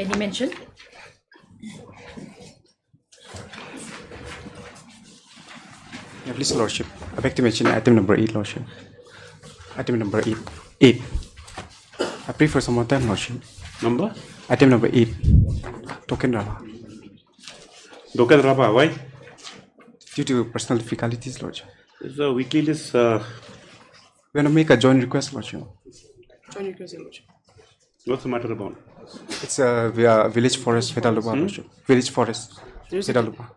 Any mention? Yeah, please, Lordship. I beg to mention item number 8, Lordship. Item number 8. 8. I pray for some more time, Lordship. Number? Item number 8. Token Rama. Token Rama, why? Due to personal difficulties, Lordship. It's a weekly list. We're going to make a joint request, Lordship. Joint request, Lordship. What's the matter about? It's via Village Forest, Pedaluba, Lordship. Village Forest, Pedaluba.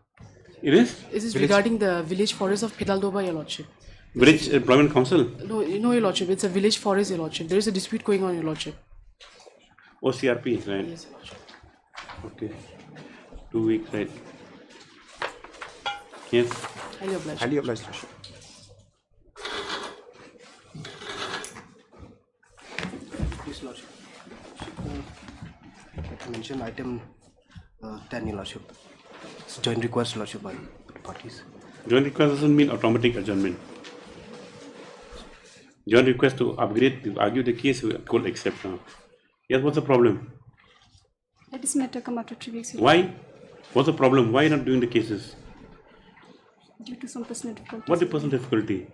It is? This is regarding the village forest of Pedaldoba, Your Lordship. Village Employment Council? No, Your Lordship. It's a village forest, Your Lordship. There is a dispute going on, Your Lordship. OCRP, right? Yes, Your Lordship. Okay. 2 weeks, right? Yes. Highly obliged. Highly obliged, Lordship. Please, Lordship. I mention item 10, Your Lordship. It's joint request, Lordship, by parties. Joint request doesn't mean automatic adjournment. Joint request to upgrade, to argue the case, we could accept now. Yes, what's the problem? Let this matter come after 3 weeks. Why? What's the problem? Why not doing the cases? Due to some personal difficulties. What is personal difficulty?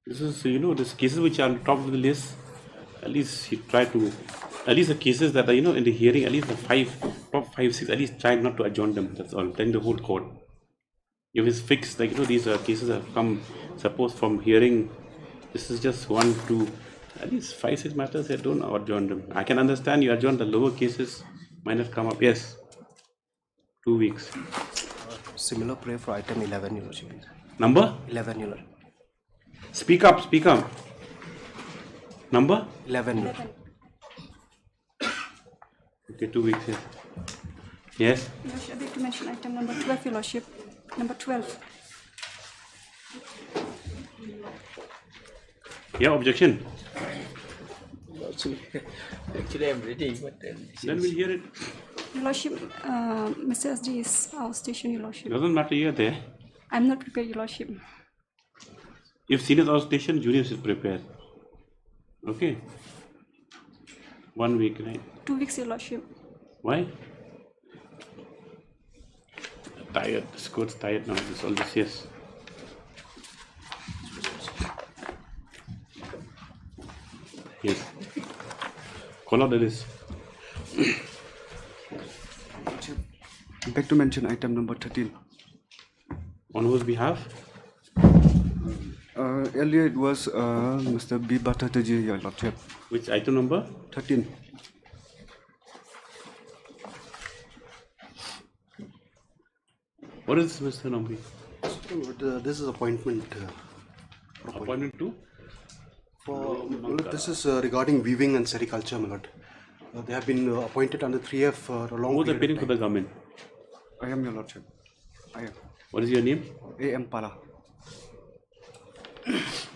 This is, these cases which are on top of the list, at least he tried to, at least the cases that are, in the hearing, at least the top 5, 6, at least try not to adjourn them, that's all, then the whole court. If it's fixed, like, these cases have come, suppose from hearing, this is just 1, 2, at least 5, 6 matters, they don't adjourn them. I can understand you adjourn the lower cases, might not come up, yes. 2 weeks. Similar prayer for item 11, Your Lordship. Number? 11, Your Lordship. Speak up, speak up. Number? 11, Your Lordship. Okay, 2 weeks, yes. Yes? Your Lordship, I'd like to mention item number 12, Your Lordship. Number 12. Yeah, objection. Actually, I'm ready, but Then we'll hear it. Your Lordship, Mr. SD is our station, Your Lordship. Doesn't matter, you're there. I'm not prepared, Your Lordship. If seniors are station, juniors should prepare. Okay. 1 week, right? 2 weeks, Your Lordship. Why? Tired. This court's tired now. This all this, yes. Yes. Call out the list. I beg to mention item number 13. On whose behalf? Earlier it was Mr. B. Bhattacharya, Your Lordship. Which item number? 13. What is Mr. Nambi? This is appointment. Appointment to? This is regarding weaving and sericulture, my lord. They have been appointed under 3F for a long Who is period. appearing for the government? I am, Your Lordship. I am. What is your name? A.M. Pala.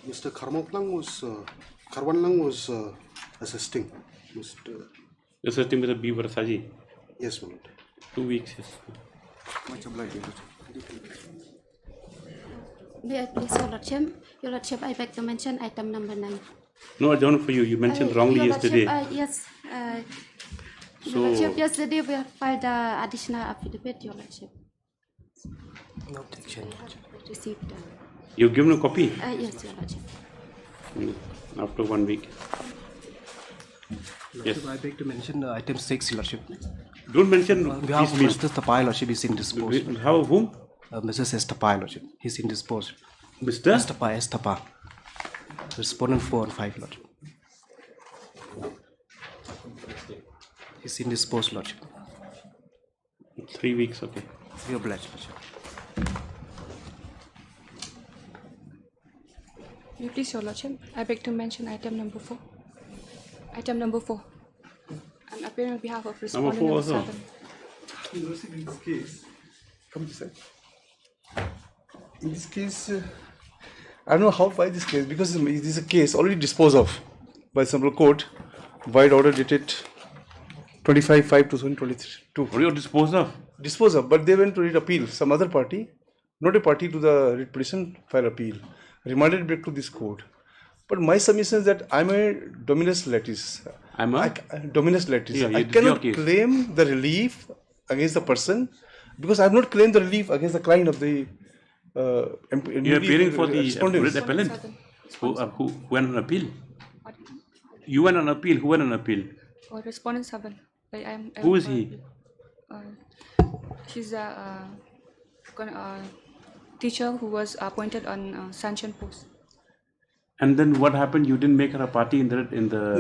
Mr. Karwanlang was assisting. You're sitting with a B. Varasaji. Yes, my lord. 2 weeks, yes. Much obliged, Your Lordship. May I please, Your Lordship? Your Lordship, I beg to mention item number 9. No, adjourn for you. You mentioned wrongly Your yesterday. Lordship, yes. Your Lordship, yesterday we have filed the additional affidavit, Your Lordship. No objection. Received. You've given a copy? Yes, Your Lordship. After 1 week. Yes. I beg to mention item 6, Your Lordship. Don't mention On behalf of please. Mr. Tapai, Lordship, is indisposed. How, whom? Mrs. S. Tapai, Lordship. He's indisposed. Mr. S. Tapai, S. Tapa. Respondent 4 and 5, Lordship. He's indisposed, Lordship. 3 weeks, okay. We oblige, Lordship. You please, Your Lordship. I beg to mention item number 4. Item number 4. I'm appearing on behalf of respondent four number also. 7. In this case, come this side. In this case, I don't know how why this case, because it is a case already disposed of by Central Court, wide order dated 25/5/2022. What are you disposed of? Disposed of, but they went to read appeal. Some other party, not a party to the writ petition, file appeal, remanded back to this court. But my submission is that I'm a dominus litis. I'm a dominus litis. Yeah, I it's cannot your case. claim the relief against the person because I have not claimed the relief against the client of the You're appearing for the respondents. appellant who went on appeal. You went on appeal. Who went on appeal? Or respondent 7. Like Who is he? She's a teacher who was appointed on sanction post. And then what happened? You didn't make her a party in the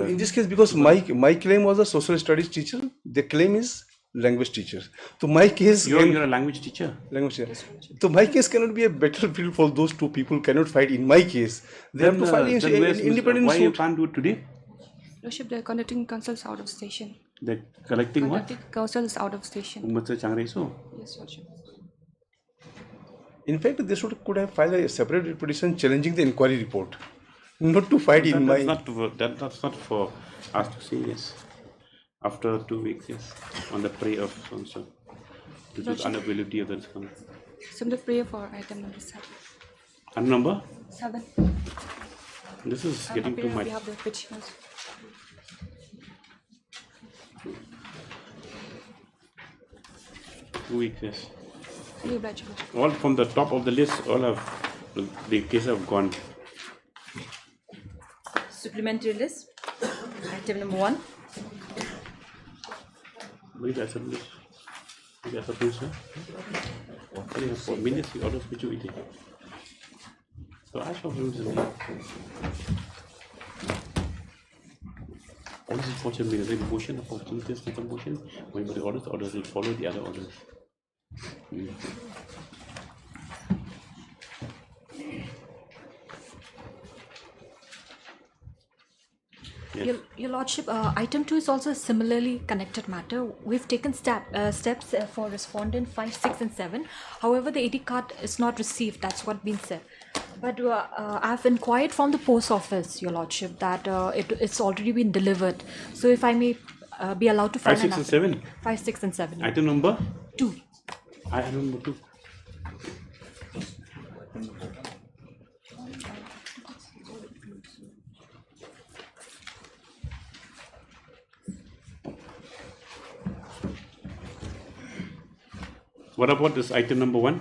In this case, because my claim was a social studies teacher, the claim is language teacher. So my case, You're a language teacher. language teacher. So my case cannot be a battlefield for those two people cannot fight in my case. They have to file an independent why you suit. can't do it today? Lordship, they're conducting consults out of station. They're collecting what? Conducting consults out of station. Mr. Changreso. Yes, Lordship. In fact, they could have filed a separate petition challenging the inquiry report, not to fight in my. That's not for us to say yes. After 2 weeks, yes, on the prayer of so this is unavailability of the response. Submit prayer for item number 7. And number? 7. This is I'm getting too appearing on much. behalf of the petitioners. 2 weeks, yes. Fully obliged, Lordship. All from the top of the list, all of the cases have gone. Supplementary list. Item number 1. Wait, I submit. Wait, I submit, sir. I have 4 minutes, you order which you eating. So I shall use the all this is 40 minutes. The motion of opportunities to the motion. When the orders will follow the other orders. Yes. Your Lordship, item 2 is also a similarly connected matter. We've taken steps for respondent 5, 6 and 7. However, the AD card is not received. That's what been said. But I've inquired from the post office, Your Lordship, that it's already been delivered. So if I may be allowed to file 5, 6 and 7? 5, 6 and 7. Item number? 2. Item number 2. What about this item number 1?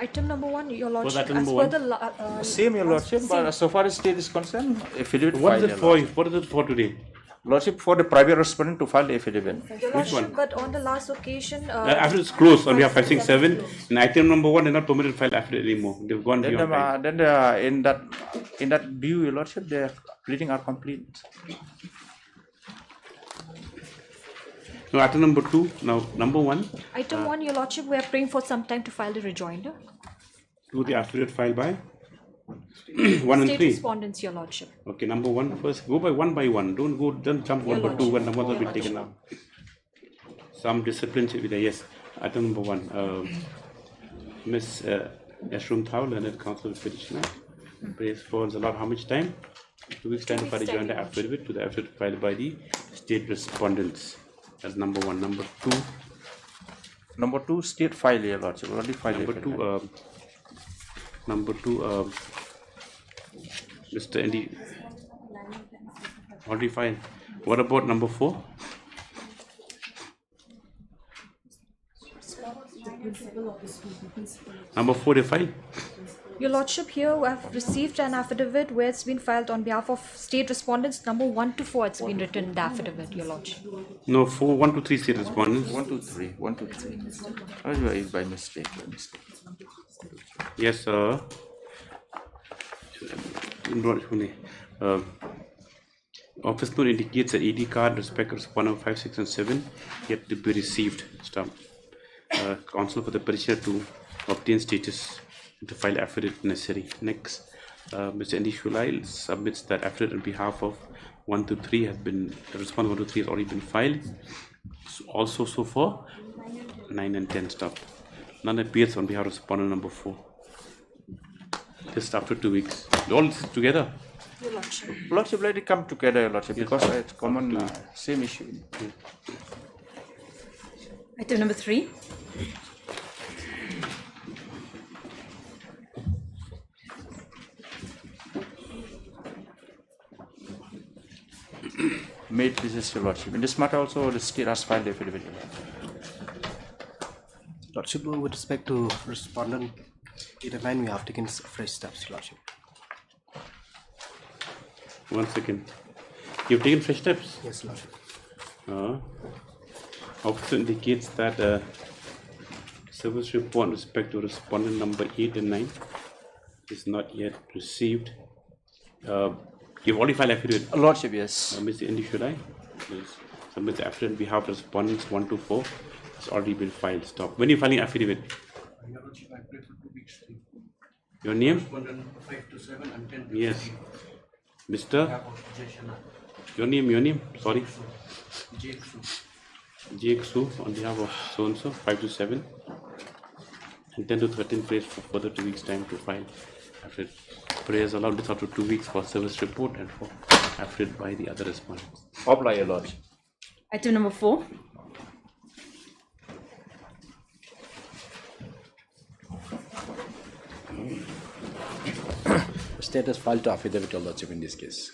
Item number 1, Your Lordship, item as number per one? the Same, Your Lordship, but so far as state is concerned, affidavit What is filed, it Your for? Lordship. What is it for today? Lordship, for the private respondent to file the affidavit. Your Which one? Lordship, but on the last occasion, After it's closed on behalf of 5, 6, 7, and item number 1 is not permitted to file affidavit anymore. They've gone Then, beyond time. in that view, Your Lordship, the pleading are complete. No, item number 2. Now, number 1. item 1, Your Lordship, we are praying for some time to file the rejoinder. Do the affidavit filed by 1 and State 3. respondents, Your Lordship. Okay, number 1 first. Go by one. Don't jump Your 1 to 2 when Lordship. numbers will be taken out. Some discipline should be there. Yes. Item number 1. Miss Ashram Thao, learned counsel petitioner. Prays for a lot. How much time? 2 weeks time to file the joint affidavit to the affidavit filed by the state respondents. That's number 1. Number 2. Number 2, state file, Your Lordship. Already filed. Number 2. Mr. Andy. Already filed. What about number 4? Number 4 they filed. Your Lordship, here we have received an affidavit where it's been filed on behalf of state respondents number 1 to 4. It's been written in the affidavit, Your Lordship. No, 4, 1 to 3 state respondents. 1, 2, 3. 1, 2, 3. By mistake. Yes, sir. Office note indicates that AD card respect respondent 5, 6 and 7 yet to be received. Stamp. Counsel for the petitioner to obtain status to file affidavit necessary. Next, Mr. Andy Shulai submits that affidavit on behalf of 1 to 3 has been, respondent 1 to 3 has already been filed. Also, so for 9 and 10 stop. None appears on behalf of respondent number 4. Just after 2 weeks. All this is together. Your Lordship. Lordship, let it come together, Your Lordship, because it's common, same issue. Item number 3. made this, Your Lordship. In this matter also, the state has filed the affidavit. Lordship, with respect to respondent 8 and 9, we have taken fresh steps, Your Lordship. 1 second. You've taken fresh steps? Yes, Lordship. Officer indicates that service report with respect to respondent number 8 and 9 is not yet received. You've already filed affidavit? Lordship, yes. Mr. Indy, should I? Yes. Submit the affidavit on behalf of respondents 1 to 4. It's already been filed. Stop. When are you filing affidavit? Your Lordship, I pray for 2 weeks. Your name? 5 to 7 and 10 to Yes. Mr. Your name, sorry. Jake Su on behalf of so and so, 5 to 7 and 10 to 13 prays for further 2 weeks time to file affidavit. Prayers allowed this up to 2 weeks for service report and for affidavit by the other respondents. Apply, Your Lordship. Item number 4. State has filed to affidavit, Your Lordship, in this case.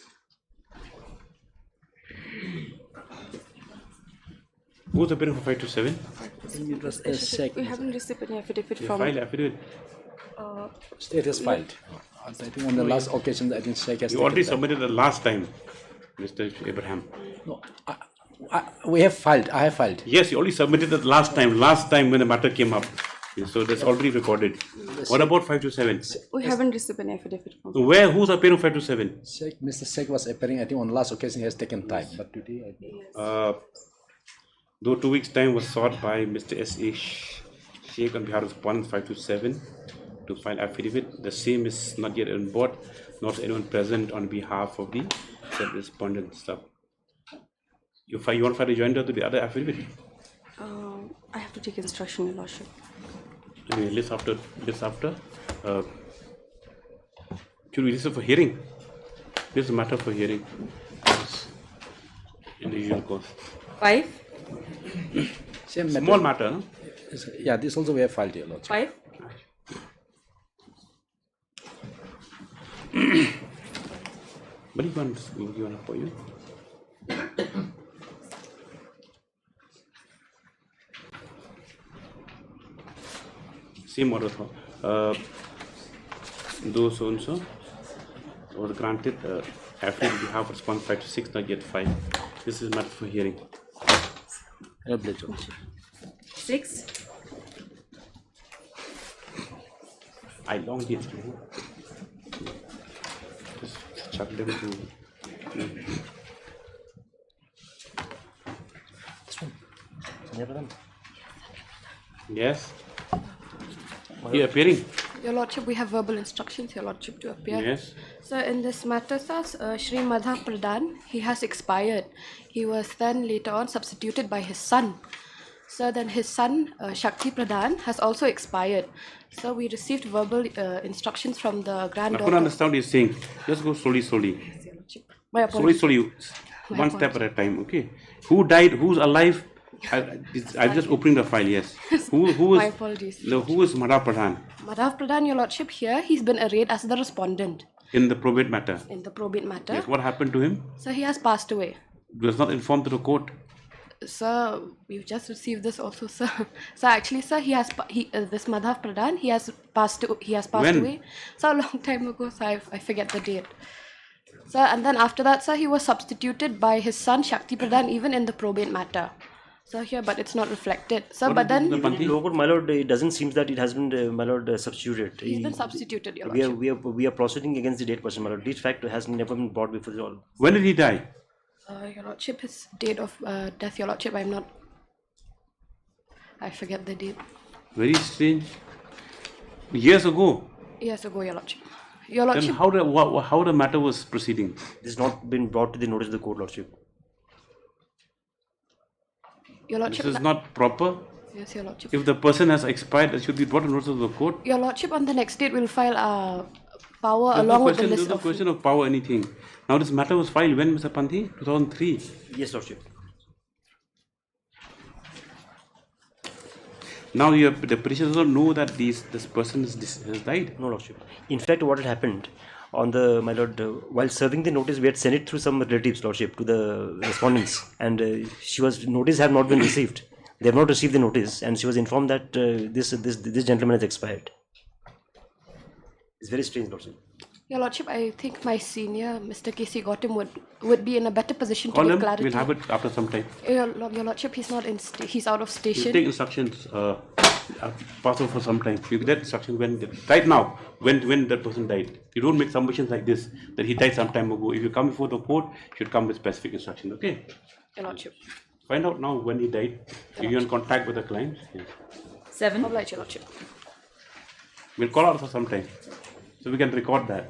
Who's appearing for 5 to 7? It was a SEC. We haven't received any affidavit You from. filed affidavit. State has filed. I think on the last occasion, I think SEC has You taken already that. submitted the last time, Mr. Abraham. No, we have filed. I have filed. Yes, you already submitted it last time when the matter came up. So that's already recorded. What about 5 to 7? We haven't received any affidavit from. Who's appearing 5 to 7? Mr. SEC was appearing, I think on last occasion, he has taken time. But today, I think. Though 2 weeks time was sought by Mr. S.A. Sheikh on behalf of respondents 5 to 7 to file affidavit. The same is not yet on board, not anyone present on behalf of the said respondent. Stop. You want to file a joinder to the other affidavit? I have to take instruction, Your Lordship. Anyway, list after. Should we listen for hearing? This is a matter for hearing. In the usual course. 5. Same Small matter, no? Yeah, this also we have filed, Your Lordship. 5. But you want to for you? Same order. Those so and so or granted affidavit on behalf of response 5 to 6, not yet 5. This is matter for hearing. 6. I long it. Just chuck them to. Yes. Here appearing. Your Lordship, we have verbal instructions, Your Lordship, to appear. Yes. So in this matter, sir, Shri Madhav Pradhan, he has expired. He was then later on substituted by his son. So then his son, Shakti Pradhan, has also expired. So we received verbal instructions from the I granddaughter. couldn't understand what you're saying. Just go slowly. My apologies. Slowly. My One step at a time, okay? Who died? Who's alive? I'm just opening the file, yes. Who is? My apologies. No, who is Madhav Pradhan? Madhav Pradhan, Your Lordship, here he's been arraigned as the respondent In the probate matter. in the probate matter. Yes. What happened to him? So he has passed away. He was not informed to the court. Sir, we've just received this also, sir. So actually, sir, this Madhav Pradhan, he has passed When? away. So a long time ago, so I forget the date. Sir, and then after that, sir, he was substituted by his son Shakti Pradhan even in the probate matter. So here, but it's not reflected. So, What but did the then Panthi? Lower, my lord, it doesn't seem that it has been, my lord, substituted. he's been substituted, Your We Lordship. are proceeding against the date person, my lord. This fact has never been brought before the all. When did he die? Your Lordship, his date of death, Your Lordship, I forget the date. Very strange. Years ago. Years ago, Your Lordship. Your Then Lordship, how the matter was proceeding? This has not been brought to the notice of the court, lordship. Your This Lordship. is not proper. Yes, Your Lordship. If the person has expired, it should be brought to notice of the court. Your Lordship, on the next date, we'll file power There's along no with the question, list there's no of. question of power anything. Now this matter was filed when, Mr. Panthi? 2003. Yes, lordship. Now the petitioners don't know that this person has died. No, lordship. In fact, what had happened on the, my lord, while serving the notice, we had sent it through some relatives, lordship, to the respondents, and notice had not been received. They have not received the notice, and she was informed that this gentleman has expired. It's very strange, lordship. Your Lordship, I think my senior, Mr. K.C. Gautam, would be in a better position to Call give him, clarity. we'll have it after some time. Your Lordship, he's not in. He's out of We'll station. take instructions, pass over for some time. You get instructions right now, when that person died. You don't make submissions like this, that he died some time ago. If you come before the court, you should come with specific instructions, okay? Your Lordship. Find out now when he died. If you're in contact with the client. Yes. 7. Oblige, Your Lordship. We'll call out for some time, so we can record that.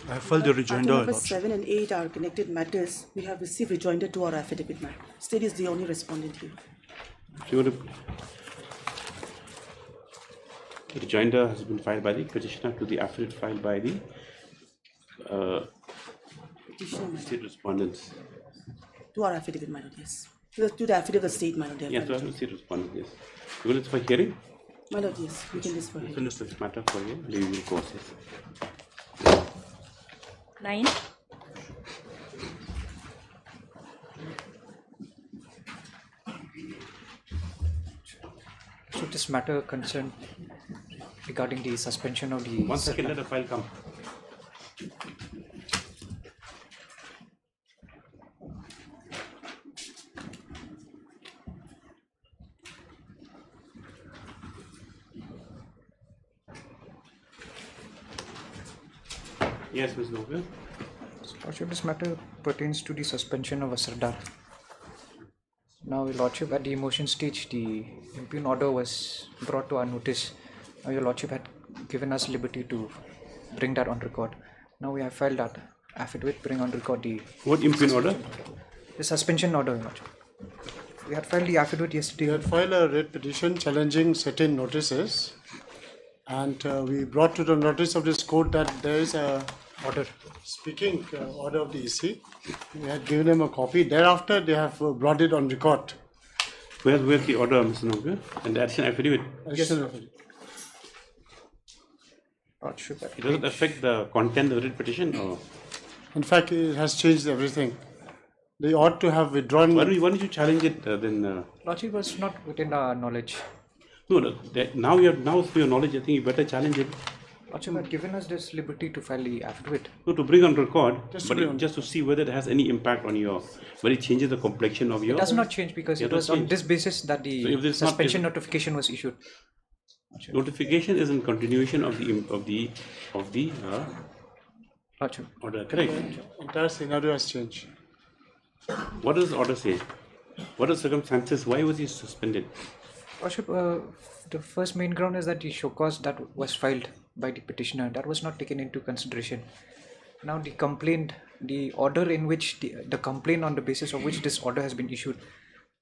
I have filed the rejoinder. Item number 7 and 8 are connected matters. We have received rejoinder to our affidavit, ma'am. State is the only respondent here. The rejoinder has been filed by the petitioner to the affidavit filed by the state respondents. To our affidavit, my lord, yes. To the affidavit of the state, my lord. Yes, to the state respondents, yes. Will it for hearing? My lord, yes. We can this for hearing. Finish this matter for you, legal courses. 9. So this matter concerned regarding the suspension of the... 1 second, let the file come. Yes, Ms. Noble. Lordship, this matter pertains to the suspension of a Sardar. Now, Your Lordship, at the motion stage, the impugn order was brought to our notice. Now, Your Lordship had given us liberty to bring that on record. Now, we have filed that affidavit, bring on record the... What impugn order? The suspension order, Your Lordship. We had filed the affidavit yesterday. We had filed a writ petition challenging certain notices, and we brought to the notice of this court that there is a order, speaking order of the EC. We had given them a copy. Thereafter, they have brought it on record. Where's the order, Mr. Noble? And the additional affidavit? Additional affidavit. It doesn't affect the content of the writ petition? Or? In fact, it has changed everything. They ought to have withdrawn. Why don't you challenge it then? Lordship was not within our knowledge. No, now for your knowledge, I think you better challenge it. Lordship had given us this liberty to file the affidavit. No, to bring on record, just to see whether it has any impact on your, whether it changes the complexion of your... It does not change because it was on this basis that the suspension notification was issued. Notification is in continuation of the order, correct? The entire scenario has changed. What does the order say? What are the circumstances? Why was he suspended? Lordship, the first main ground is that the show cause that was filed by the petitioner, that was not taken into consideration. Now the complaint, the order in which the complaint on the basis of which this order has been issued,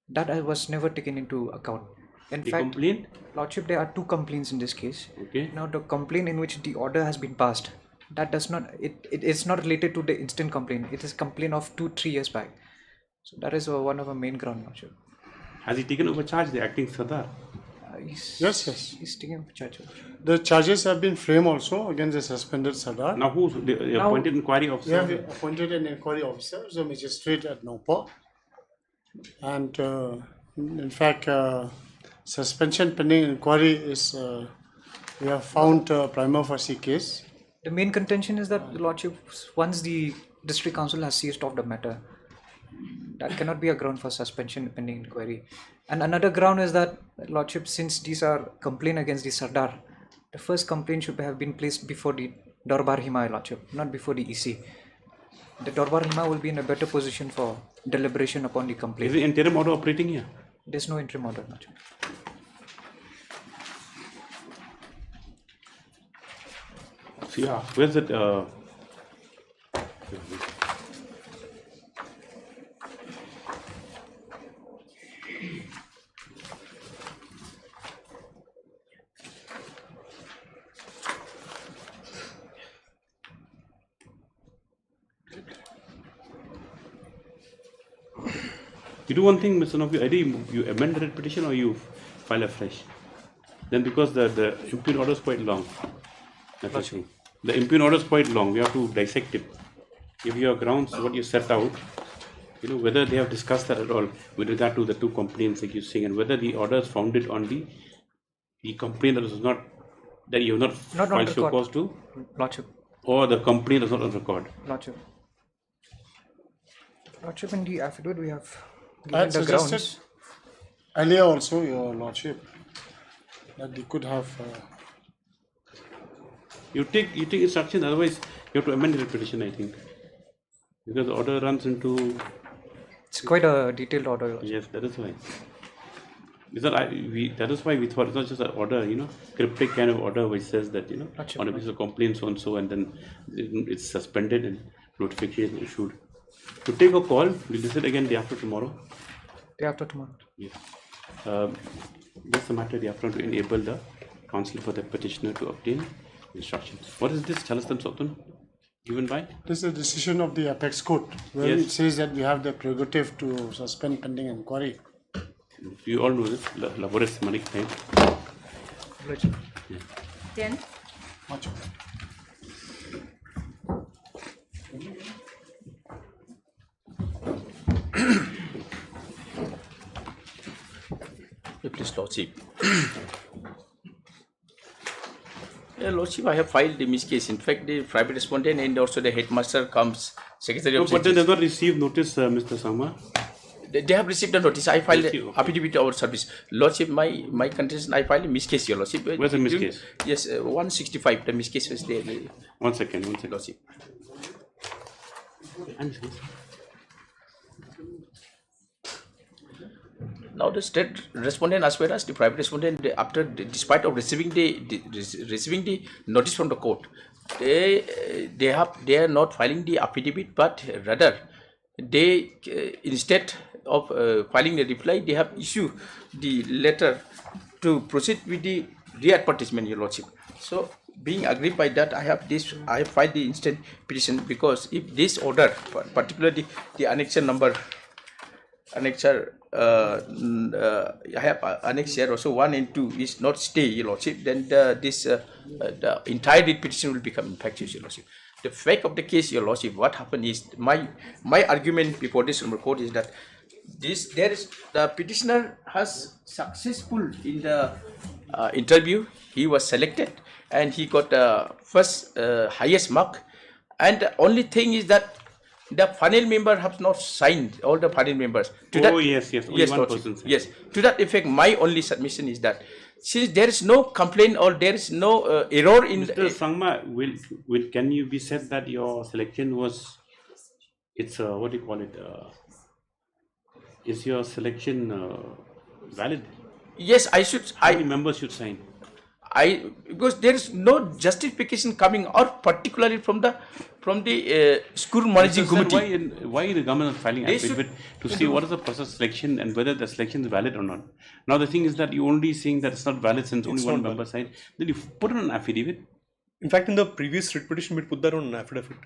that was never taken into account. In fact, complaint? Lordship, there are two complaints in this case. Okay. Now the complaint in which the order has been passed, that does not, it is not related to the instant complaint. It is a complaint of 2-3 years back. So that is one of our main ground, Lordship. Has he taken over charge, the acting Sardar? Yes. He's taken over charge. The charges have been framed also against the suspended Sardar. Now who's the appointed inquiry officer? We have appointed an inquiry officer, the magistrate at Nopal. And in fact, suspension pending inquiry is, we have found a prima facie case. The main contention is that, Lordship, once the district council has seized off the matter, that cannot be a ground for suspension pending inquiry. And another ground is that, Lordship, since these are complaint against the Sardar, the first complaint should have been placed before the Darbar Hima, Lordship, not before the EC. The Darbar Hima will be in a better position for deliberation upon the complaint. Is the interim order operating here? There's no interim order, Lordship. So yeah, where's it? You do one thing, Mr. Novi, either you amend the petition or you file afresh. then because the impugn order is quite long. That's the thing. The impugn order is quite long. We have to dissect it. If your grounds, what you set out, whether they have discussed that at all with regard to the two complaints that you're saying, and whether the order is founded on the complaint that is not, that you have not filed show cause to, Lordship. or the complaint is not on record. Lordship. Lordship, in the affidavit we have I had given the suggested grounds. earlier also, Your Lordship, that they could have. You take instructions, otherwise you have to amend the petition, I think, because the order runs into. It's quite a detailed order. Yes, that is why. That is why we thought it's not just an order, cryptic kind of order which says that, on a piece of complaint so and so, and then it's suspended and notification issued. To take a call, we'll visit again day after tomorrow. Day after tomorrow. Yes. Just a matter day after to enable the counsel for the petitioner to obtain instructions. What is this? Tell us them, Sultan. Given by? This is a decision of the Apex Court where Yes. it says that we have the prerogative to suspend pending inquiry. You all know this. Laborious money time. Yeah. 10. Much of Please, Lordship. Lordship, I have filed the miscase. In fact, the private respondent and also the headmaster comes, Secretary of But they Justice. have not received notice, Mr. Sama. They have received a notice. I filed affidavit of service. Lordship, my contestant, I filed a miscase, Your Lordship. Where's the miscase? Yes, 165. The miscase was there. One second. Lordship. Now the state respondent as well as the private respondent, despite of receiving the notice from the court, they are not filing the affidavit, but rather they instead of filing the reply, they have issued the letter to proceed with the re-advertisement, Your Lordship. So, being aggrieved by that, I have filed the instant petition, because if this order, particularly the annexure number, I have annex here also 1 and 2 is not stay, Your Lordship, then the entire writ petition will become infectious, Your Lordship. The fact of the case, Your Lordship, what happened is, my argument before this court is that the petitioner has successful in the interview. He was selected and he got first highest mark, and the only thing is that the panel member have not signed, all the panel members. Yes, only one Lordship. person signed. Yes, to that effect, my only submission is that since there is no complaint or there is no error in Mr. Sangma, can you be said that your selection was, what do you call it, is your selection valid? Yes, How many members should sign? Because there is no justification coming out, particularly from the school managing committee. Why the government is filing affidavit to see what is the process of selection and whether the selection is valid or not? Now the thing is that you only saying that it's not valid since only one member signed. Then you put it on an affidavit. In fact, in the previous writ petition, we put that on an affidavit.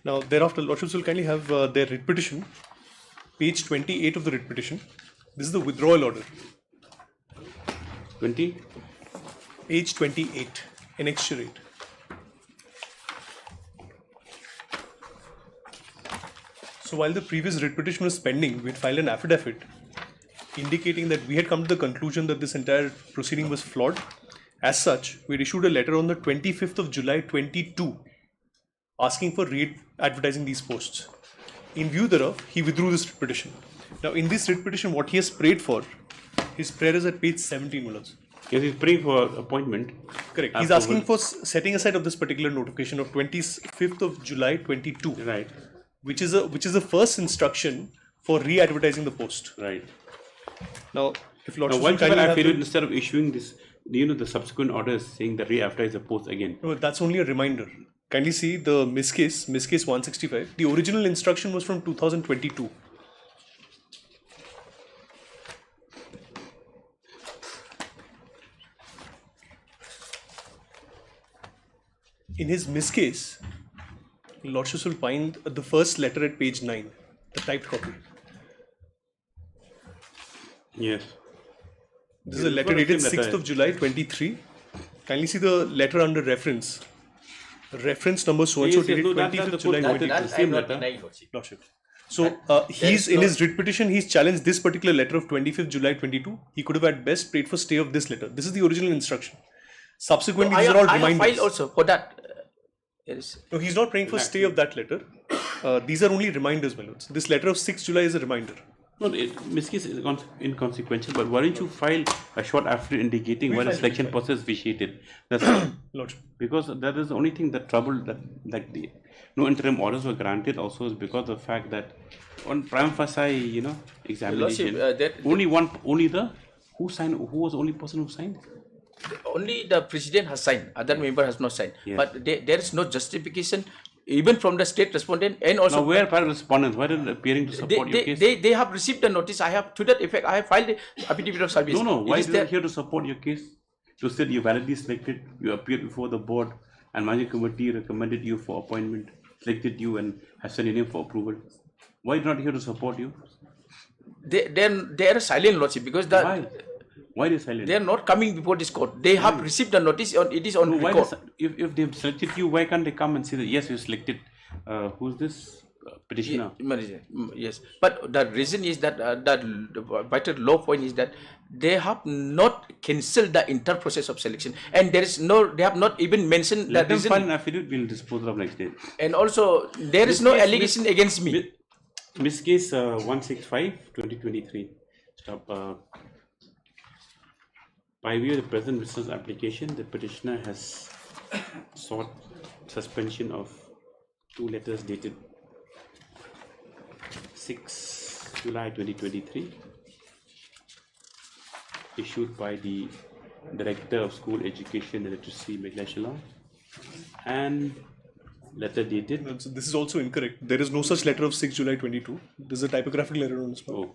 Now, thereafter, Lordships will kindly have their writ petition, page 28 of the writ petition. This is the withdrawal order. 20? Page 28, annexure 8. So while the previous writ petition was pending, we had filed an affidavit indicating that we had come to the conclusion that this entire proceeding was flawed. As such, we issued a letter on the 25th of July 22 asking for re-advertising these posts. In view thereof, he withdrew this writ petition. Now, in this writ petition, what he has prayed for, his prayer is at page 17, Mullahs. Yes, he's praying for appointment. Correct. He's asking for setting aside of this particular notification of 25th of July 22. Right. Which is the first instruction for re-advertising the post. Right. Now, if Now, Lordships why will kindly have affidavit instead of issuing this, the subsequent orders saying that re-advertise the post again? No, that's only a reminder. Kindly see the miscase 165. The original instruction was from 2022. In his miscase, Lordships will find the first letter at page 9, the typed copy. Yes. This is a letter dated 6th of July 23. Kindly see the letter under reference. Reference number so and so dated 25th July 23. Same letter. Lordship. So he's in his writ petition, he's challenged this particular letter of 25th July 22. He could have at best prayed for stay of this letter. This is the original instruction. Subsequently, these are all reminders. I have filed also for that. No, he's not praying for stay of that letter. These are only reminders, my lords. This letter of 6th July is a reminder. No, Ms. Case is inconsequential, but why don't you file a short affidavit indicating why the selection process vitiated? That's Lordship. Because that is the only thing that troubled that no interim orders were granted. Also, is because of the fact that on prima facie, examination, only who signed? Who was the only person who signed? Only the president has signed. Other member has not signed. Yes. But there is no justification. Even from the state respondent and also now, where are respondents? Why are they appearing to support your case? They have received the notice. I have to that effect. I have filed the affidavit of service. No. Why are they here to support your case? You said you validly selected. You appeared before the board, and managing committee recommended you for appointment, selected you, and has sent your name for approval. Why are they not here to support you? They are silent, lordship, because why are they silent? They are not coming before this court. They have received the notice. It is on record. If they have selected you, why can't they come and say that yes, you selected? Who's this petitioner? Yes, but the reason is that the vital law point is that they have not cancelled the entire process of selection, and there is no. They have not even mentioned Let the them reason. file an affidavit. We'll dispose of next day. And also, there is no allegation against me. Miss Case 165/2023. Stop. By way of the present business application, the petitioner has sought suspension of two letters dated 6 July 2023, issued by the Director of School Education and Literacy, Meghalaya, and letter dated. No, so this is also incorrect. There is no such letter of 6 July 22. This is a typographical error on this one.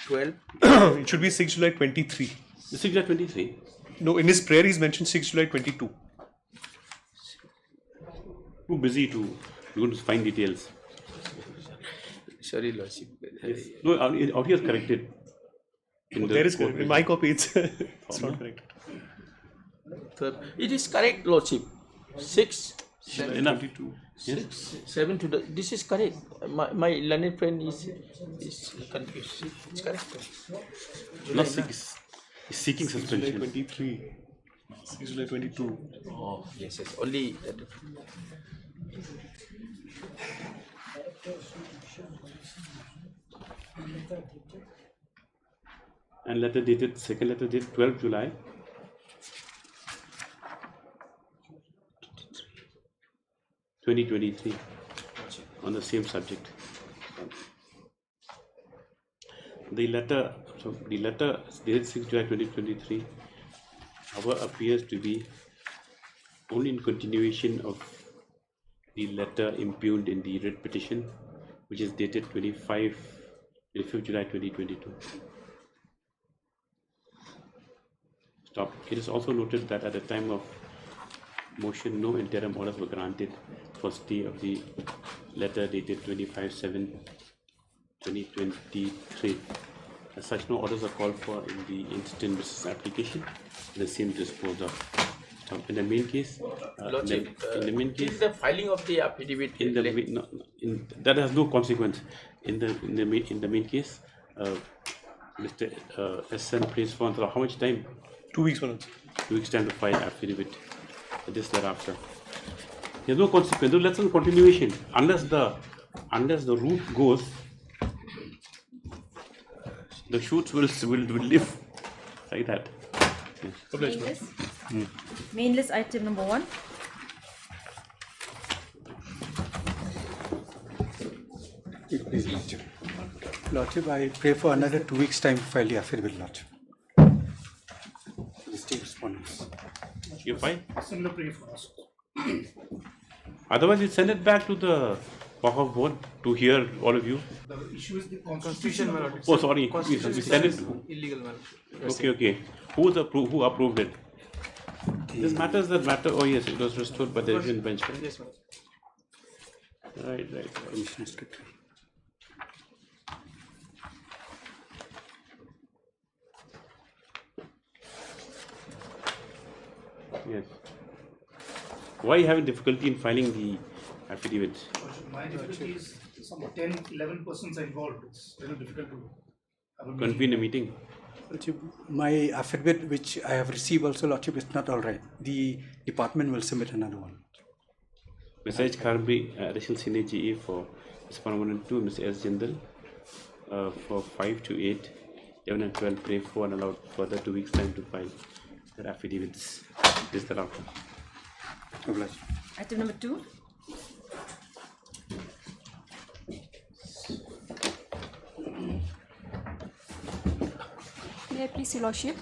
12. It should be 6 July 23. 6 July 23? No, in his prayer he's mentioned 6 July 22. Too busy to go to find details. Sorry, lordship. Yes. No, out here is corrected. There is correct. In my copy it's not correct. It is correct, lordship. 6 22. Yes. 7 to the. This is correct. My learned friend is confused. It's correct. Not 6. He's seeking suspension. 23. 6 July 22. Oh, yes. Only. And letter dated, second letter dated 12 July. (2023) on the same subject. The letter dated 6 July 2023, however, appears to be only in continuation of the letter impugned in the writ petition, which is dated 25th July 2022. Stop. It is also noted that at the time of motion, no interim orders were granted for stay of the letter dated 25/7/2023. As such, no orders are called for in the instant business application. The same disposed of. In the main case, in the main case, the filing of the affidavit. That has no consequence. In the main case, Mr. SN prays for how much time? 2 weeks, Manoj. 2 weeks time to file affidavit. This thereafter. There's no consequence. No, that's a continuation. Unless the root goes, the shoots will live like that. Yes. Main list item number 1. Lordship, I pray for another 2 weeks time to file the affidavit, Lordship. The state respondents. You're fine? Similar prayer for us. Otherwise, you send it back to the Waqf board to hear all of you. The issue is the constitution. Oh, sorry. We send it. Illegal Okay. Who approved it? This matters that matter. Oh yes, it was restored by the Asian bench. Yes, ma'am. Right. Yes. Why are you having difficulty in filing the affidavit? My difficulty is some 10, 11 persons are involved. It's very difficult to have a Convene a meeting. Lordship, my affidavit which I have received also, Lordship, is not all right. The department will submit another one. Message Karbi, additional senior GE for Respondent 2, Mr. S. Jindal, for 5 to 8, 11 and 12, pray for and allowed further 2 weeks time to file their affidavits. This is the outcome. Item number 2. May I please, Your Lordship?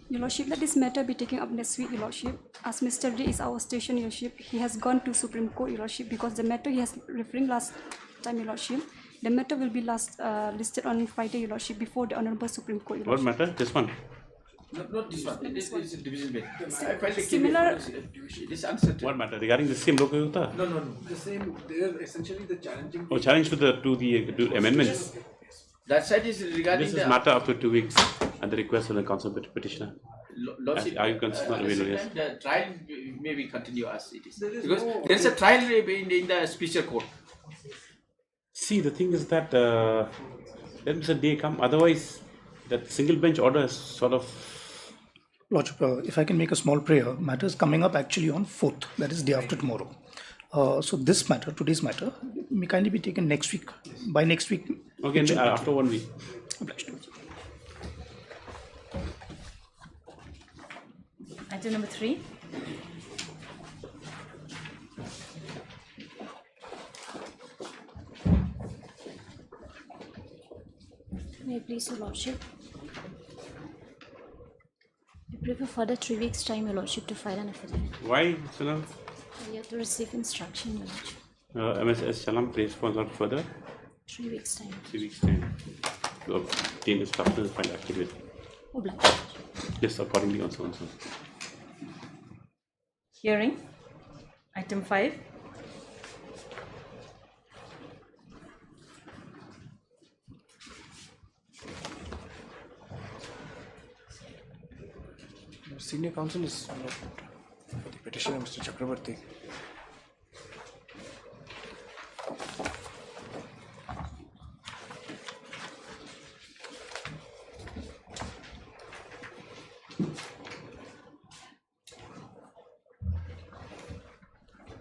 Your Lordship, let this matter be taken up next week, Your Lordship. As Mr. D is our station, Your Lordship, he has gone to Supreme Court, Your Lordship, because the matter he has referring last time, Your Lordship, the matter will be listed on Friday, Your Lordship, before the Honorable Supreme Court, Your What Lordship. matter? This one? Not this one. This is a division bench. I filed a case Similar- it is uncertain. What matter? Regarding the same local Yukta? No. The same, they are essentially the challenging. Oh, challenge to the amendments. That side is regarding This is the matter after 2 weeks at the request of the council petitioner. Lordship, Are you concerned? Yes. the trial may be continue as it is. There is Because no- there is a trial in the special court. See, the thing is that let Mr. Day come. Otherwise, that single bench order is sort of. Lordship, if I can make a small prayer, matter is coming up actually on 4th, that is day after tomorrow. So this matter, today's matter, may kindly be taken next week. By next week. Okay, it should be after 1 week. obliged. Item number 3. May I please, Your Lordship? I pray for further 3 weeks' time, Your Lordship, to file an affidavit. Why, Sunal? I have to receive instruction, Your Lordship. MSS Shalam prays for not further 3 weeks' time. 3 weeks time to obtain instructions and file affidavit. Obliged. Yes, accordingly also. Hearing. Item 5. Senior counsel is for the petitioner, Mr. Chakrabarti.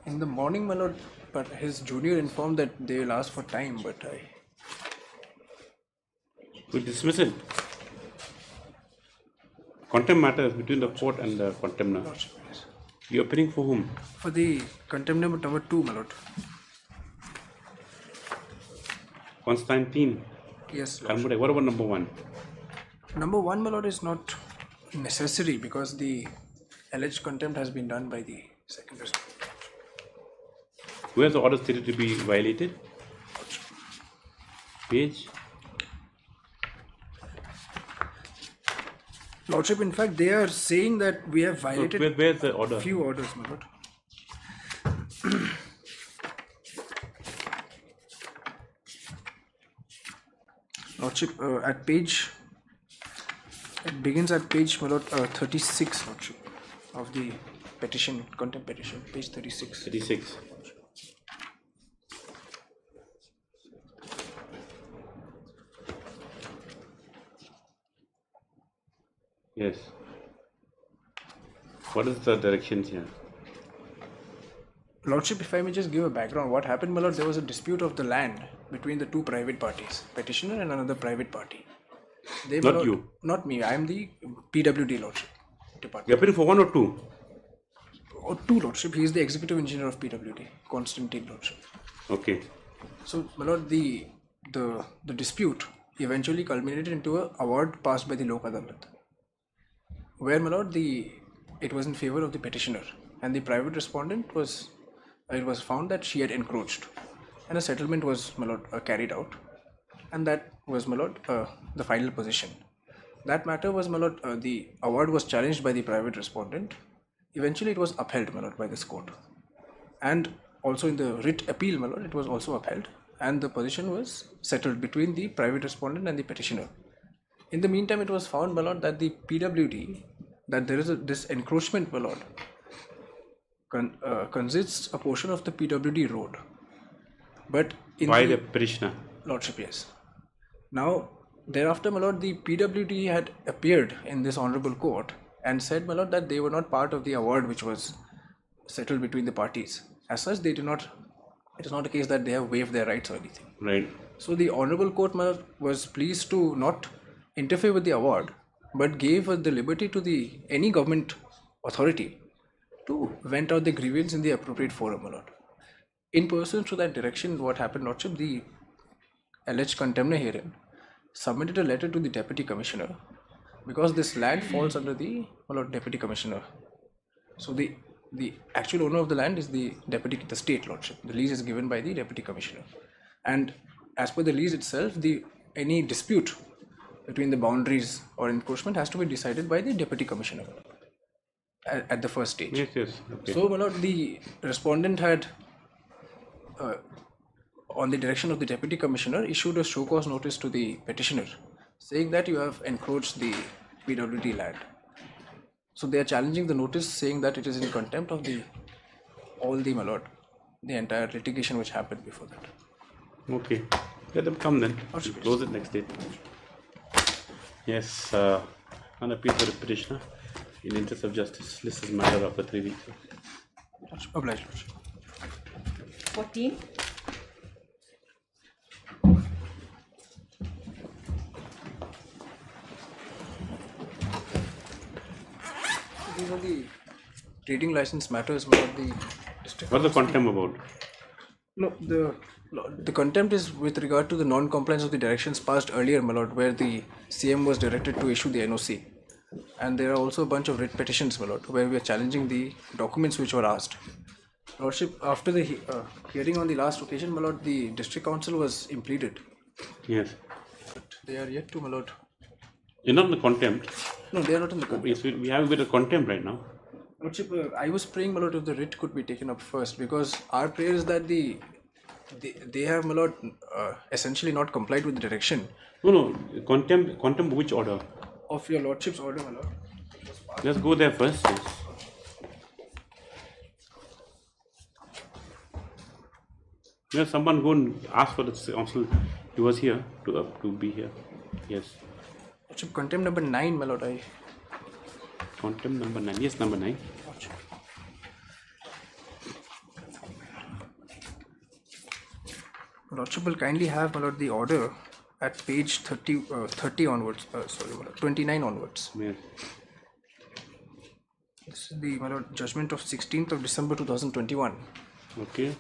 In the morning, my lord, but his junior informed that they will ask for time, but I... We dismiss it. Contempt matters between the court and the contemner. You are appealing for whom? For the contempt number 2, my lord. Constantine. Yes, Karmure. What about number 1? Number 1, my lord, is not necessary because the alleged contempt has been done by the second person. Where is the order stated to be violated? Page. Lordship, in fact, they are saying that we have violated Where's the order? few orders, my lord. Lordship, at page, it begins at page, my lord, 36, Lordship, of the petition, contempt petition, page 36. 36. Yes. What is the directions here? Lordship, if I may just give a background, what happened, my lord, there was a dispute of the land between the two private parties, petitioner and another private party. They, my Not lord- you. Not me, I am the PWD, Lordship, department. You're appealing for 1 or 2? Or 2, Lordship, he is the executive engineer of PWD, Constantine, Lordship. Okay. So, my lord, the dispute eventually culminated into a award passed by the Lok Adalat, where, my lord, it was in favor of the petitioner, and the private respondent was, it was found that she had encroached, and a settlement was, my lord, carried out, and that was, my lord, the final position. That matter was, my lord, the award was challenged by the private respondent. Eventually, it was upheld, my lord, by this court, and also in the writ appeal, my lord, it was also upheld, and the position was settled between the private respondent and the petitioner. In the meantime, it was found, my lord, that the PWD, that there is this encroachment, my lord, consists a portion of the PWD road. But in By the petitioner. Lordship, yes. Now, thereafter, my lord, the PWD had appeared in this honorable court and said, my lord, that they were not part of the award which was settled between the parties. As such, they do not. It is not a case that they have waived their rights or anything. Right. So the honorable court, my lord, was pleased to not interfere with the award, but gave the liberty to the any government authority to vent out the grievance in the appropriate forum, my lord. In pursuance to that direction, what happened, lordship, the alleged contemner herein submitted a letter to the deputy commissioner because this land falls under the, my lord, deputy commissioner. So the actual owner of the land is the state, lordship. The lease is given by the deputy commissioner, and as per the lease itself, any dispute between the boundaries or encroachment has to be decided by the deputy commissioner at the first stage. Yes, yes. Okay. So, my lord, the respondent had, on the direction of the deputy commissioner, issued a show cause notice to the petitioner, saying that you have encroached the PWD land. So they are challenging the notice, saying that it is in contempt of the entire litigation which happened before that. Okay. Let them come then. We'll close it next day. Yes, on appeal for the petitioner. In interest of justice, this is matter of the 3 weeks. Obliged. 14. These are the trading license matters about the district. What's the contempt about? No, the contempt is with regard to the non-compliance of the directions passed earlier, my lord, where the CM was directed to issue the NOC. And there are also a bunch of writ petitions, my lord, where we are challenging the documents which were asked. Lordship, after the hearing on the last occasion, my lord, the district council was impleaded. Yes. But they are yet to, my lord. You're not in the contempt. No, they are not in the contempt. Yes, we have a bit of contempt right now. Lordship, I was praying, my lord, if the writ could be taken up first, because our prayer is that they have, my lord, essentially not complied with the direction. No, contempt which order? Of your lordship's order, my lord. Let's go there first. Yes. Yes, someone go and ask for the council. He was here to be here. Yes. Lordship, contempt number 9, my lord. Contempt number 9. Yes, number 9. Lordship will kindly have, my lord, the order at page 30 onwards. 29 onwards. Yes. This is the, my lord, judgment of 16th of December 2021. Okay.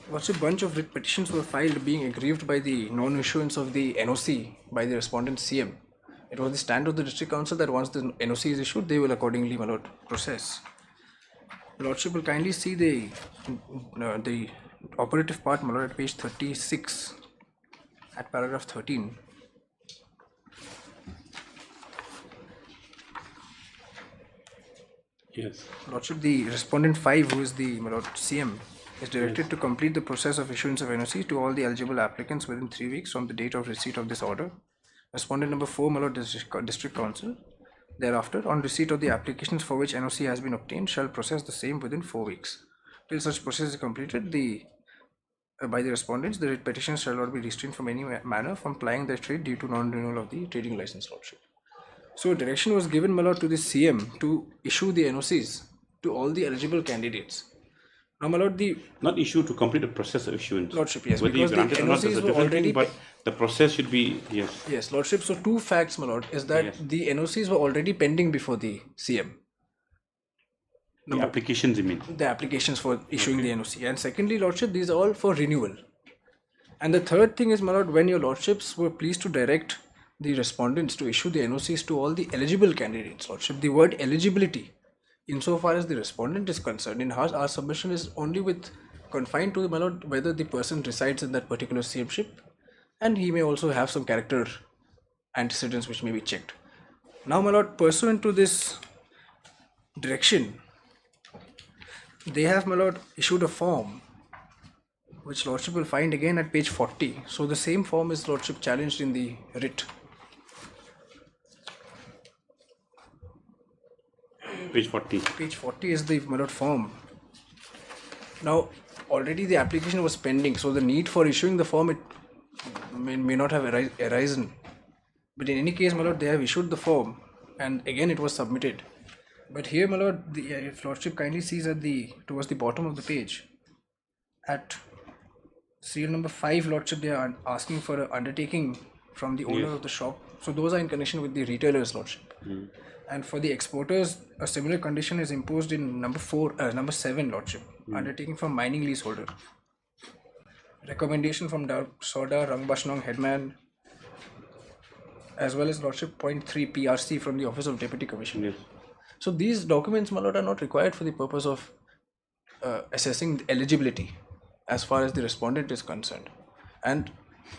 What's a bunch of writ petitions were filed being aggrieved by the non-issuance of the NOC by the respondent CM. It was the stand of the district council that once the NOC is issued, they will accordingly, my lord, process. Lordship will kindly see the operative part, my lord, at page 36 at paragraph 13. Yes. Lordship, the respondent 5, who is the, my lord, CM, is directed to complete the process of issuance of NOC to all the eligible applicants within 3 weeks from the date of receipt of this order. Respondent number 4, my lord, district council, thereafter, on receipt of the applications for which NOC has been obtained, shall process the same within 4 weeks. Till such process is completed, by the respondents, the writ petitions shall not be restrained from any manner from plying their trade due to non-renewal of the trading license, lordship. So direction was given, my lord, to the CM to issue the NOCs to all the eligible candidates. Now, my lord, not issue to complete the process of issuance. Lordship, yes, whether because you the granted or not, NOCs that's a were different already, thing, but the process should be, yes. Yes, lordship. So 2 facts, my lord, is that the NOCs were already pending before the CM. The applications, you mean? The applications for issuing the NOC. And secondly, lordship, these are all for renewal. And the third thing is, my lord, when your lordships were pleased to direct the respondents to issue the NOCs to all the eligible candidates, lordship, the word eligibility, insofar as the respondent is concerned, in our submission is only confined to, my lord, whether the person resides in that particular CMship, and he may also have some character antecedents which may be checked. Now, my lord, pursuant to this direction, they have, my lord, issued a form which lordship will find again at page 40. So the same form is, lordship, challenged in the writ. Page 40. Page 40 is the my lord form. Now, already the application was pending, so the need for issuing the form may not have arisen. But in any case, my lord, they have issued the form, and again it was submitted. But here, my lord, if lordship kindly sees towards the bottom of the page, at serial number 5, lordship, they are asking for an undertaking from the owner of the shop. So those are in connection with the retailers, lordship. And for the exporters, a similar condition is imposed in number 7, lordship, undertaking from mining leaseholder. Recommendation from Soda Rangbashnong headman, as well as lordship point 3 PRC from the Office of Deputy Commissioner. So these documents, my lord, are not required for the purpose of assessing the eligibility as far as the respondent is concerned. And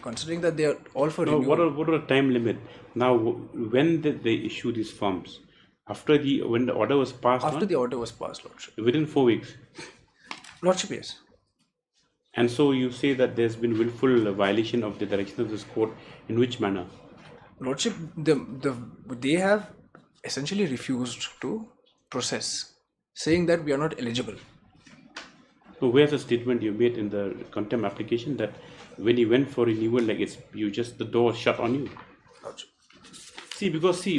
considering that they are all for renewal. What are the time limit? Now, when did they issue these forms? When the order was passed? After the order was passed, lordship. Within 4 weeks? Lordship, yes. And so you say that there's been willful violation of the direction of this court. In which manner? Lordship, they have essentially refused to process, saying that we are not eligible. So where's the statement you made in the contempt application that when you went for renewal, like the door was shut on you? Lordship.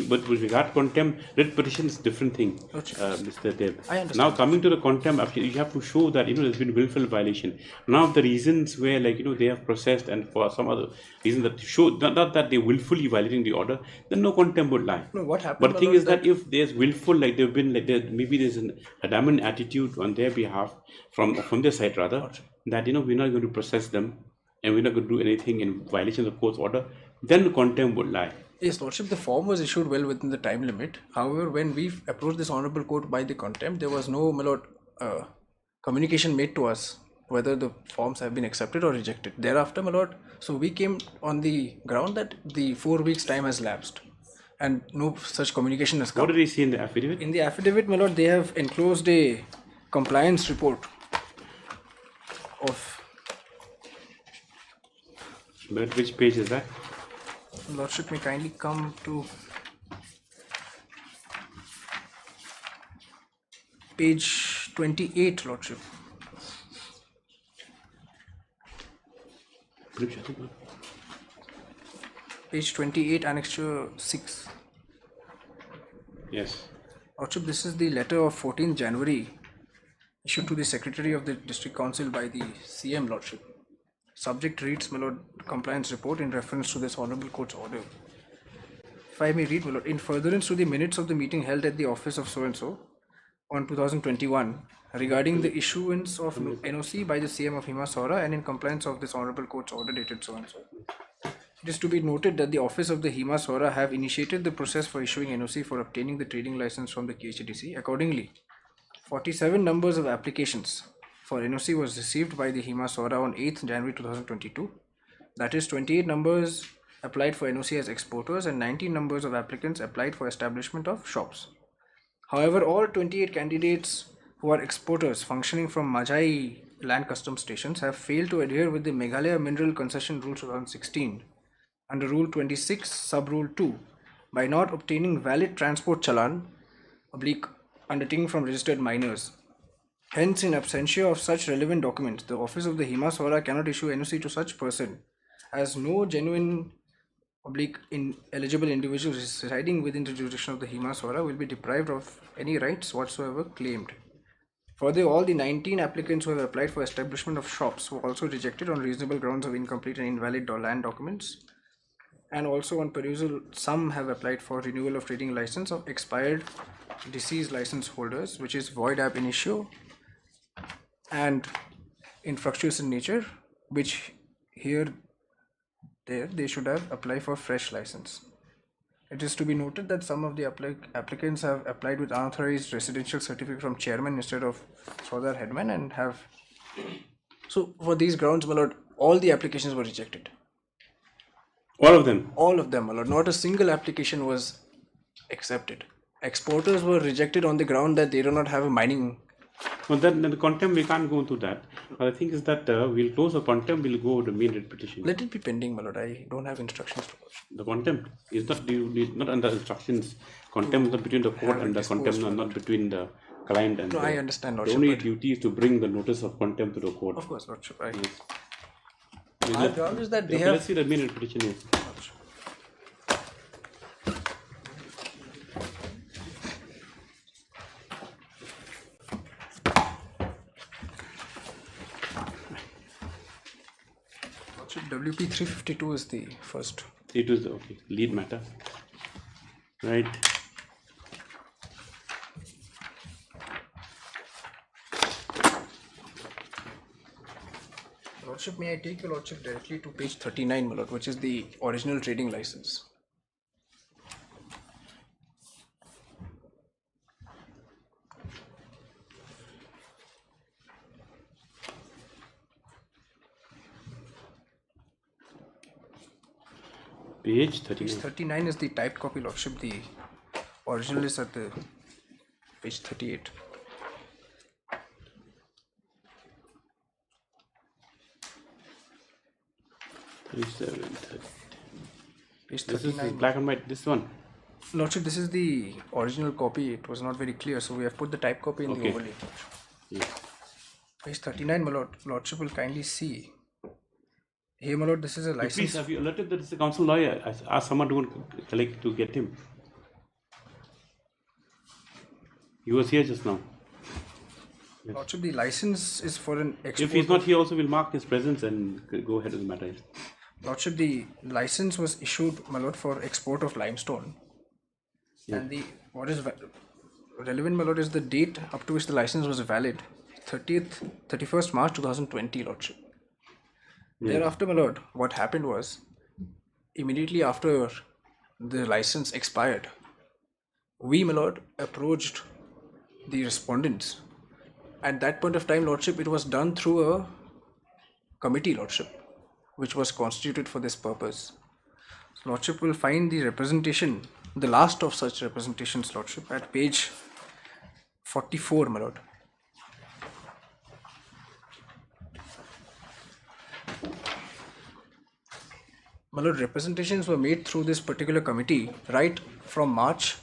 But with regard to contempt, writ petition is different thing, Mr. Dev. I understand. Now coming to the contempt application, you have to show that there's been willful violation. Now the reasons where they have processed and for some other reason that show not that they willfully violating the order, then no contempt would lie. No, what happened? But the thing is that if there's willful, maybe there's an adamant attitude on their behalf from their side rather, that we're not going to process them and we're not going to do anything in violation of the court's order, then contempt would lie. Yes, lordship, the form was issued well within the time limit. However, when we approached this honorable court by the contempt, there was no, my lord, communication made to us whether the forms have been accepted or rejected. Thereafter, my lord, so we came on the ground that the 4 weeks time has lapsed and no such communication has come. What did they say in the affidavit? In the affidavit, my lord, they have enclosed a compliance report of... But which page is that? Lordship, may kindly come to page 28, lordship. Page 28, annexure 6. Yes. Lordship, this is the letter of 14th January issued to the Secretary of the District Council by the CM, lordship. Subject reads, my lord, compliance report in reference to this honorable court's order. If I may read, my lord, in furtherance to the minutes of the meeting held at the office of so-and-so on 2021 regarding the issuance of NOC by the CM of Hima Saura and in compliance of this honorable court's order dated so-and-so. It is to be noted that the office of the Hima Saura have initiated the process for issuing NOC for obtaining the trading license from the KHDC. Accordingly, 47 numbers of applications for NOC was received by the Hima Saura on 8th January 2022. That is, 28 numbers applied for NOC as exporters and 19 numbers of applicants applied for establishment of shops. However, all 28 candidates who are exporters functioning from Majai land customs stations have failed to adhere with the Meghalaya Mineral Concession Rule 2016 under Rule 26 Sub Rule 2 by not obtaining valid transport challan undertaking from registered miners. Hence, in absentia of such relevant documents, the office of the Hima Saura cannot issue NOC to such person as no genuine eligible individuals residing within the jurisdiction of the Hima Saura will be deprived of any rights whatsoever claimed. Further, all the 19 applicants who have applied for establishment of shops were also rejected on reasonable grounds of incomplete and invalid land documents. And also on perusal, some have applied for renewal of trading license of expired deceased license holders, which is void ab initio and infructuous in nature, which they should have applied for fresh license. It is to be noted that some of the applicants have applied with unauthorized residential certificate from chairman instead of Sodar headman and have... So for these grounds, my lord, all the applications were rejected. All of them? All of them, my lord. Not a single application was accepted. Exporters were rejected on the ground that they do not have a mining Well, then the contempt, we can't go into that. But the thing is that we'll close the contempt, we'll go to the main writ petition. Let it be pending, my lord. I don't have instructions to close. The contempt is not under instructions. Contempt is not between the court and the contempt, not between the client and No, the, I understand, the lordship, only but- duty is to bring the notice of contempt to the court. Of course, lordship. Yes. Our ground is that they Okay, have. let's see the main writ petition is. Lordship, WP 352 is the first. It was okay. Lead matter. Right. Lordship, may I take your lordship directly to page 39, my lord, which is the original trading license. Page Page 39. 39 is the typed copy, lordship. The original is at the page 38. Page Page This is 39. black and white. This one. Lordship, this is the original copy. It was not very clear, so we have put the type copy in the Okay. overlay. Yeah. Page 39, my lord. Lordship will kindly see. Here, my lord, this is a Please, license. have you alerted that it's a council lawyer? Ask someone to collect to get him. He was here just now. Yes. Lordship, the license is for an export. If he's not here, also we'll mark his presence and go ahead with the matter. Lordship, the license was issued, my lord, for export of limestone. Yeah. And the what is relevant, my lord, is the date up to which the license was valid. 31st March 2020, lordship. Yeah. Thereafter, my lord, what happened was, immediately after the license expired, we, my lord, approached the respondents. At that point of time, lordship, it was done through a committee, lordship, which was constituted for this purpose. Lordship will find the representation, the last of such representations, lordship, at page 44, my lord. My lord, representations were made through this particular committee right from March,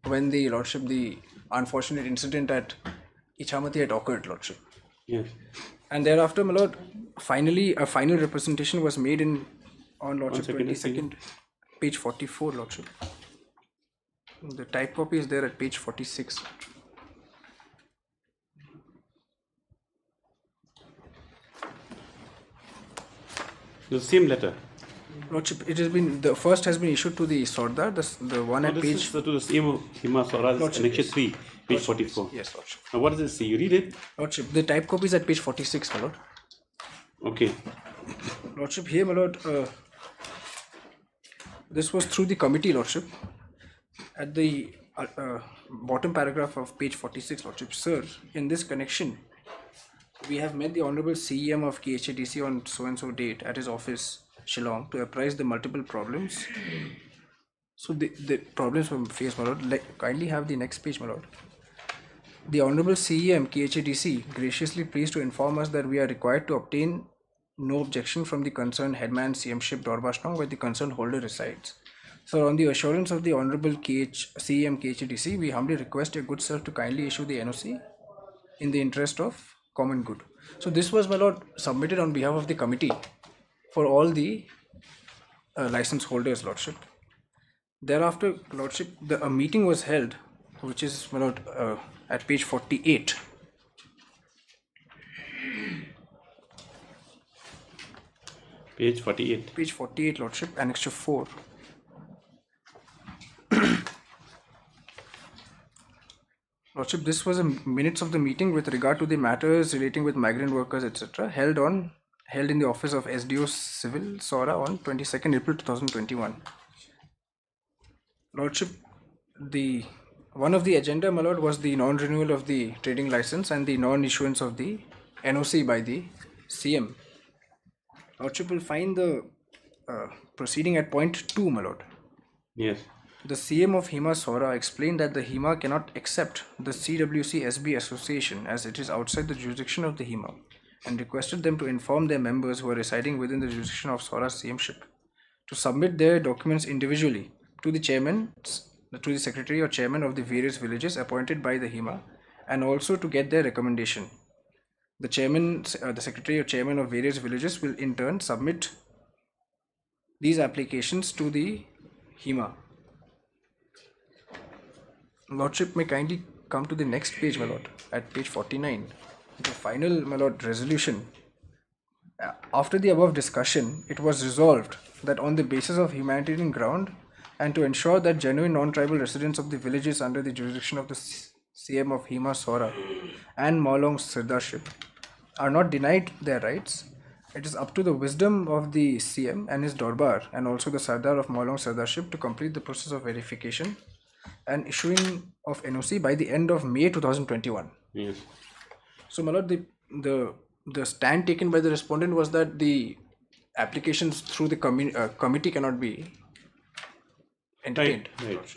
when the lordship, the unfortunate incident at Ichamati had occurred, lordship. Yes. And thereafter, my lord, finally a final representation was made on lordship 22nd, page 44, lordship. The type copy is there at page 46. The same letter. Lordship, it has been, the first has been issued to the Sardar, the one at This page. is to the same Hima Swaraj, Lordship, Annexure yes. 3, page 44. Yes, lordship. Now what does it say? You read it? Lordship, the type copy is at page 46, my lord. Okay. Lordship, here, my lord, this was through the committee, lordship. At the bottom paragraph of page 46, lordship. Sir, in this connection, we have met the Honorable CEM of KHADC on so-and-so date at his office, Shillong, to apprise the multiple problems. So the problems were faced, my lord. Kindly have the next page, my lord. The Honorable CEM KHADC graciously pleased to inform us that we are required to obtain no objection from the concerned headman CMship Dorbashnong where the concerned holder resides. So on the assurance of the Honorable CEM KHADC, we humbly request your good sir to kindly issue the NOC in the interest of common good. So this was, my lord, submitted on behalf of the committee for all the license holders, lordship. Thereafter, lordship, a meeting was held, which is, my lord, at page 48. Page 48. Page 48, lordship, annexure 4. Lordship, this was a minutes of the meeting with regard to the matters relating with migrant workers, etc. held in the office of SDO Civil, Sora, on 22nd April 2021. Lordship, one of the agenda, my lord, was the non-renewal of the trading license and the non-issuance of the NOC by the CM. Lordship will find the proceeding at point 2, my lord. Yes. The CM of HEMA Sora explained that the HEMA cannot accept the CWC SB association as it is outside the jurisdiction of the HEMA, and requested them to inform their members who are residing within the jurisdiction of Sora's CMship to submit their documents individually to the chairman, to the secretary or chairman of the various villages appointed by the HEMA, and also to get their recommendation. The chairman, the secretary or chairman of various villages will in turn submit these applications to the HEMA. Lordship may kindly come to the next page, my lord, at page 49. The final, my lord, resolution. After the above discussion, it was resolved that on the basis of humanitarian ground and to ensure that genuine non-tribal residents of the villages under the jurisdiction of the CM of HEMA Sora and Maulong Sirdarship are not denied their rights, it is up to the wisdom of the CM and his Dorbar and also the Sardar of Maulong Sirdarship to complete the process of verification and issuing of NOC by the end of May 2021. Yes. So, my lord, the stand taken by the respondent was that the applications through the committee cannot be entertained. Right.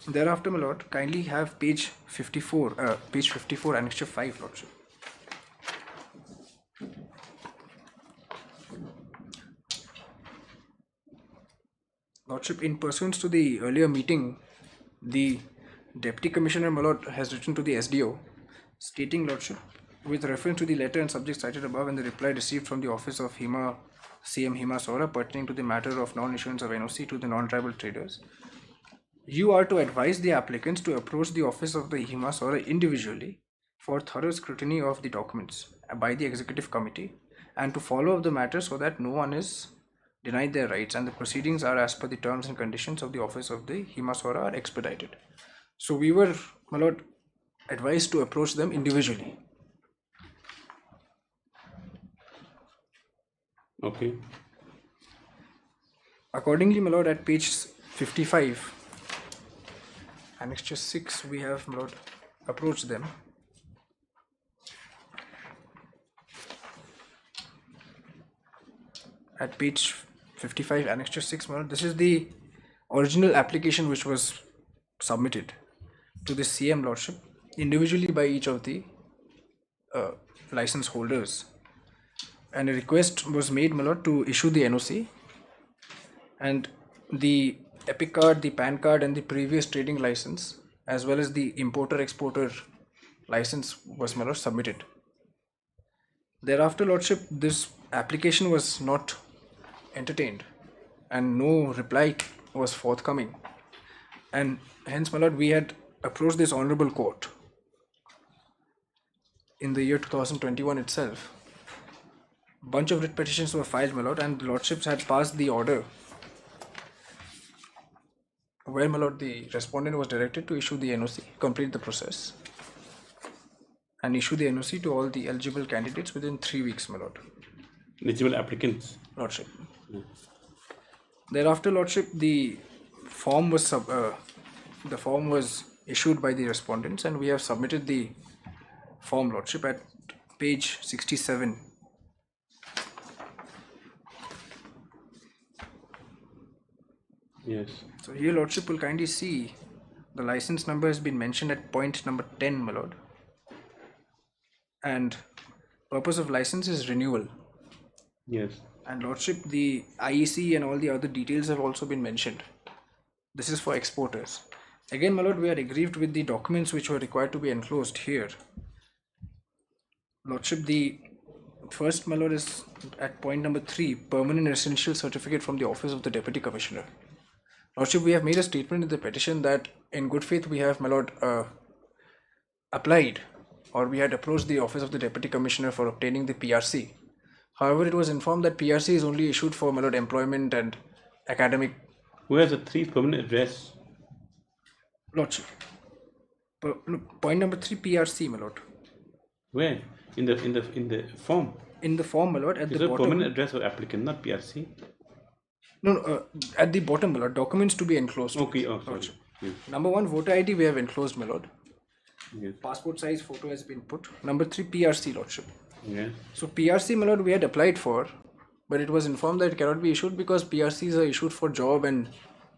Thereafter, my lord, kindly have page 54, annexure 5, lordship. Lordship, in pursuance to the earlier meeting, the Deputy Commissioner, my lord, has written to the SDO, stating, lordship, with reference to the letter and subject cited above and the reply received from the office of HEMA, CM HEMA Sora pertaining to the matter of non-issuance of NOC to the non-tribal traders, you are to advise the applicants to approach the office of the HEMA Sora individually for thorough scrutiny of the documents by the executive committee and to follow up the matter so that no one is denied their rights and the proceedings are as per the terms and conditions of the office of the HEMA Sora are expedited. So we were, my lord, advised to approach them individually. Okay. Accordingly, my lord, at page 55, annexure 6, we have, my lord, approached them. At page 55, annexure 6, my lord, this is the original application which was submitted to the CM lordship individually by each of the license holders, and a request was made, my lord, to issue the NOC, and the EPIC card, the PAN card and the previous trading license as well as the importer-exporter license was, my lord, submitted. Thereafter, lordship, this application was not entertained and no reply was forthcoming, and hence, my lord, we had approached this honorable court in the year 2021 itself. Bunch of writ petitions were filed, my lord, and the lordships had passed the order where, my lord, the respondent was directed to issue the NOC, complete the process and issue the NOC to all the eligible candidates within 3 weeks, my lord. Eligible applicants? Lordship. Thereafter, lordship, the form was issued by the respondents and we have submitted the form, lordship, at page 67. Yes. So here, lordship, will kindly see the license number has been mentioned at point number 10, my lord, and purpose of license is renewal. Yes. And lordship, the IEC and all the other details have also been mentioned. This is for exporters. Again, my lord, we are aggrieved with the documents which were required to be enclosed here. Lordship, the first, my lord, is at point number 3, permanent residential certificate from the office of the Deputy Commissioner. Lordship, we have made a statement in the petition that in good faith we have, my lord, applied, or we had approached the office of the Deputy Commissioner for obtaining the PRC. However, it was informed that PRC is only issued for, my lord, employment and academic. Who has a 3 permanent address? Lordship. Point number 3, PRC, my lord. Where? In the form? In the form, my lord, at is the bottom. Permanent address of applicant, not PRC. No, at the bottom, my lord, documents to be enclosed. Okay, oh, sorry. Yes. Number 1, voter ID we have enclosed, my lord. Yes. Passport size photo has been put. Number 3, PRC, lordship. Yeah. So PRC, my lord, we had applied for, but it was informed that it cannot be issued because PRCs are issued for job and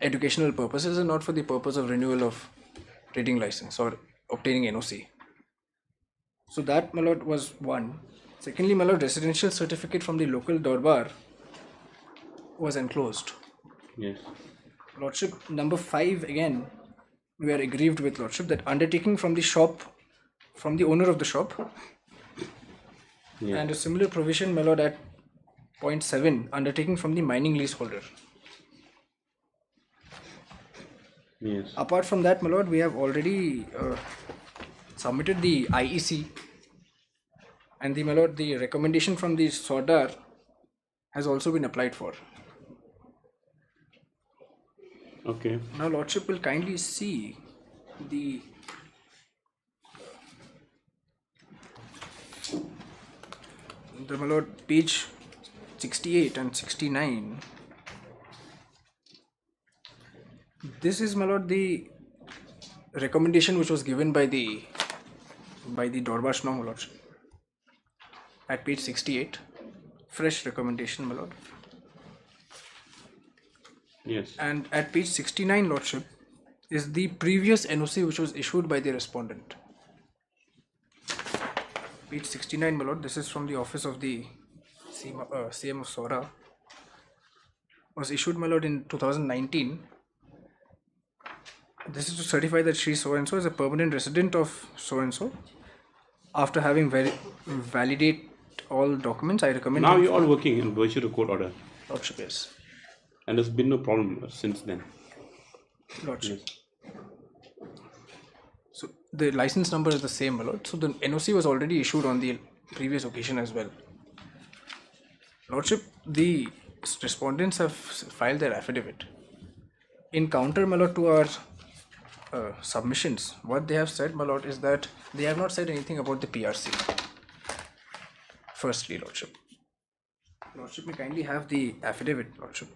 educational purposes and not for the purpose of renewal of trading license or obtaining NOC. So that, my lord, was one. Secondly, my lord, residential certificate from the local Darbar was enclosed. Yes. Lordship, number 5 again, we are aggrieved with Lordship that undertaking from the shop, from the owner of the shop, and a similar provision, my lord, at point 7, undertaking from the mining leaseholder. Yes. Apart from that, my lord, we have already submitted the IEC, and the, my lord, the recommendation from the Sardar has also been applied for. Okay. Now, Lordship will kindly see the my lord, page 68 and 69. This is, my lord, the recommendation which was given by the Darbar Shnong, my lordship. At page 68, fresh recommendation, my lord. Yes. And at page 69, lordship, is the previous NOC which was issued by the respondent. Page 69, my lord, this is from the office of the CM of Sora. Was issued, my lord, in 2019. This is to certify that Shri so-and-so is a permanent resident of so-and-so. After having validate all documents, I recommend... Now you're all working in virtue of court order. Lordship, yes. And there's been no problem since then. Lordship. So the license number is the same, my lord. So the NOC was already issued on the previous occasion as well. Lordship, the respondents have filed their affidavit. In counter, my lord, to our submissions, what they have said, my lord, is that they have not said anything about the PRC. Firstly, lordship. Lordship, may kindly have the affidavit, lordship.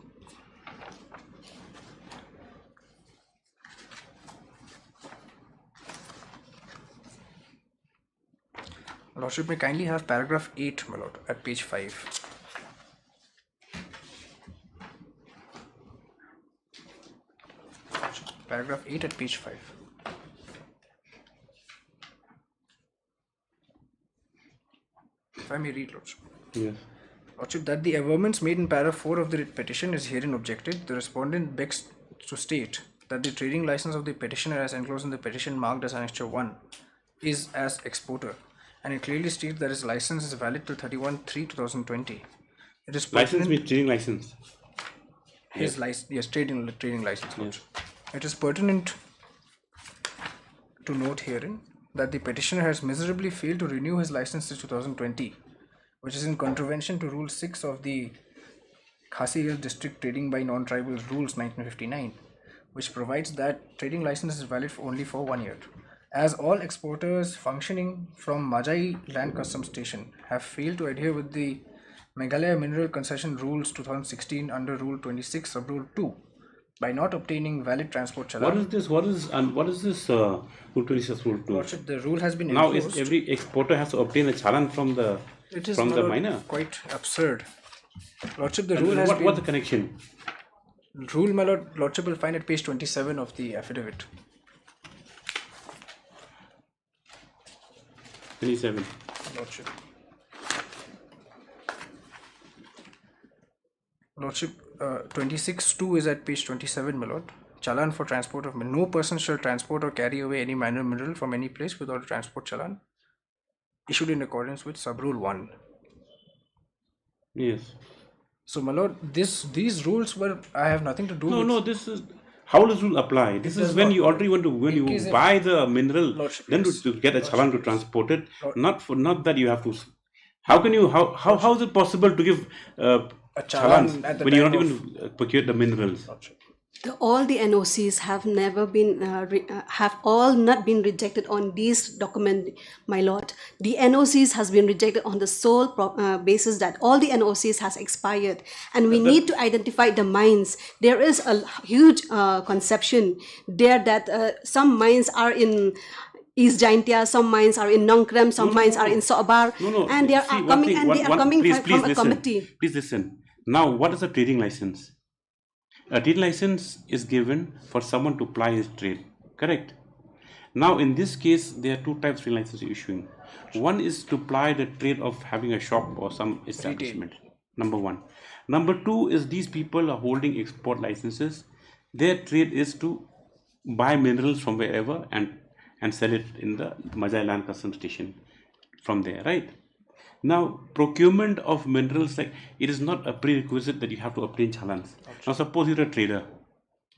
Lordship, may kindly have paragraph 8, my lord, at page 5. Paragraph 8 at page 5. If I may read, Lordship. Yes. Lordship, that the averments made in paragraph 4 of the writ petition is herein objected. The respondent begs to state that the trading license of the petitioner as enclosed in the petition marked as Annexure 1 is as exporter, and it clearly states that his license is valid till 31/3/2020. It is license means trading license. His license, yes, trading license. Yes. It is pertinent to note herein that the petitioner has miserably failed to renew his license till 2020, which is in contravention to Rule 6 of the Khasi Hills District Trading by Non-Tribal Rules 1959, which provides that trading license is valid only for 1 year. As all exporters functioning from Majai Land Customs Station have failed to adhere with the Meghalaya Mineral Concession Rules 2016 under Rule 26 Sub Rule 2 by not obtaining valid transport challan. What is this? What is this Rule 26 Rule 2? Lordship, the rule has been now enforced. Every exporter has to obtain a challan from the miner. Quite absurd. Lordship, the rule has been... What's the connection? Rule, my lord, Lordship will find at page 27 of the affidavit. 27. Lordship. Lordship, 26(2) is at page 27, my lord. Challan for transport of no person shall transport or carry away any minor mineral from any place without a transport challan, issued in accordance with Sub Rule 1. Yes. So, my lord, these rules were, I have nothing to do with. No, this is how does rule apply? This is when you already want to, when you buy the mineral, Lordship, then to get a challan to transport it. Not that you have to. How can you? How is it possible to give a challan when you not even procure the minerals? All the NOCs have never been have all not been rejected on these document, my lord. The NOCs has been rejected on the sole basis that all the NOCs has expired, and we need to identify the mines. There is a huge conception there that some mines are in East Jaintia, some mines are in Nongkrem, some mines are in Sobar, and they are coming from a committee. Please listen. Now, what is a trading license? A trade license is given for someone to ply his trade, correct? Now, in this case, there are two types of trade license issuing. One is to ply the trade of having a shop or some establishment. Number one. Number two is these people are holding export licenses. Their trade is to buy minerals from wherever and sell it in the Majai Land Customs Station from there, right? Now, procurement of minerals, like it is not a prerequisite that you have to obtain challans. Now, suppose you're a trader,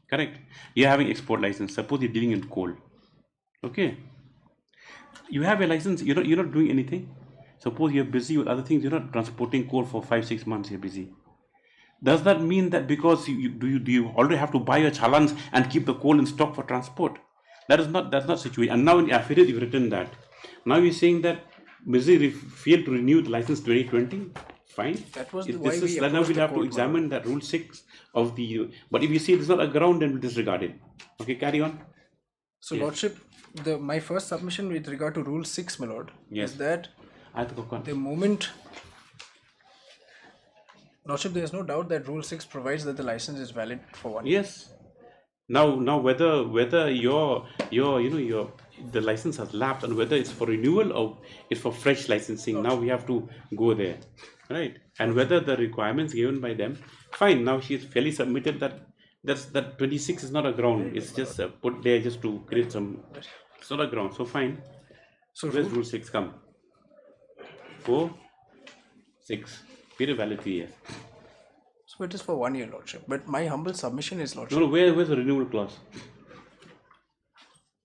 correct? You're having export license. Suppose you're dealing in coal. Okay, you have a license. You're not doing anything. Suppose you're busy with other things. You're not transporting coal for 5-6 months. You're busy. Does that mean that because you already have to buy your challans and keep the coal in stock for transport? That's not situation. And now in the affidavit you've written that. Now you're saying that Missouri failed to renew the license 2020. Fine. That was the If why this we is, then now approached we'll the have to court, examine that rule 6 of the. But if you see it's not a ground, then we'll disregard it. Okay, carry on. So, Yes. Lordship, my first submission with regard to Rule 6, my Lord, Yes. is that the moment, Lordship, there is no doubt that Rule 6 provides that the license is valid for 1 year. Yes. Now whether your the license has lapsed and whether it's for renewal or it's for fresh licensing, now we have to go there, right? And whether the requirements given by them, fine. Now she's fairly submitted that 26 is not a ground. It's just put there just to create some. It's not a ground. So fine. So where's rule 6 come? 4, 6. Period validity, yes. So it is for 1 year, Lordship. But my humble submission is, Lordship. No, where's the renewal clause?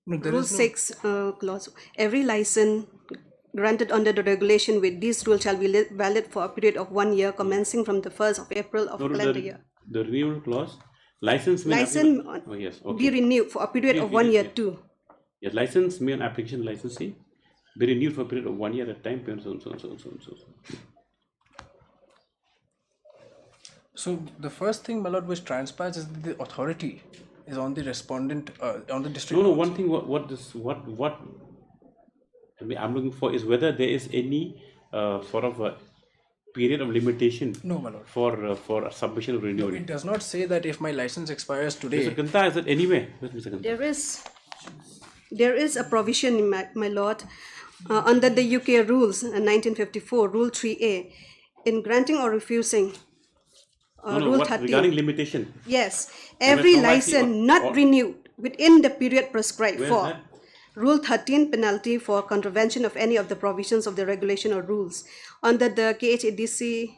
No, there Rule is no- 6 clause. Every license granted under the regulation with this rule shall be valid for a period of 1 year commencing from the 1st of April of No, calendar year. the renewal clause. License may License oh yes, be okay. renewed for a period of 1 year too. Yes, license may on application licensee be renewed for a period of 1 year at a time. So. So the first thing, my Lord, which transpires is that the authority is on the respondent, on the district. No, one thing what I mean, I'm looking for is whether there is any sort of a period of limitation No, my Lord. for a submission of renewal. It does not say that if my license expires today. Mr. Kanta, is it anyway? Mr. Kanta. There is a provision, in my lord, under the UK rules, 1954, Rule 3A, in granting or refusing. Rule 13. Regarding limitation. Yes, And every that's not license likely not or- renewed within the period prescribed Where is for. that? Rule 13, penalty for contravention of any of the provisions of the regulation or rules. Under the KHADC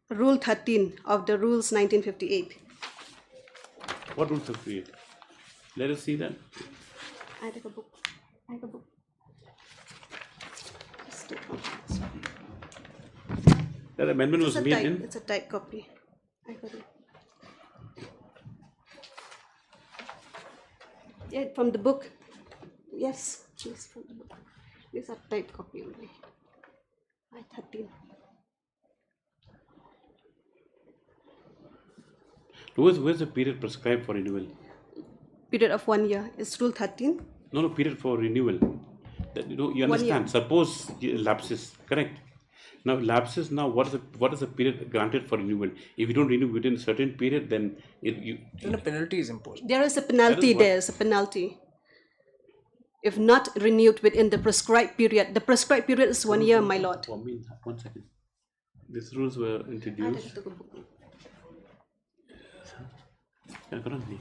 Rule 13 of the Rules 1958. What rules of create? Let us see that. I have a book. I have a book. Just take one. That amendment was made in. It's a type copy. I got it. Yeah, from the book. Yes, please, from the book. These are type copy only. I-13. Where's the period prescribed for renewal? Period of 1 year. It's Rule 13. No, period for renewal. That, you 1 year. understand. Suppose lapses, correct? Now lapses. Now what is the period granted for renewal? If you don't renew within a certain period, then Then a penalty is imposed. There is a penalty. what- There is a penalty. If not renewed within the prescribed period. The prescribed period is 1 year, my lord. 1 second. These rules were introduced. Yang kanan ni.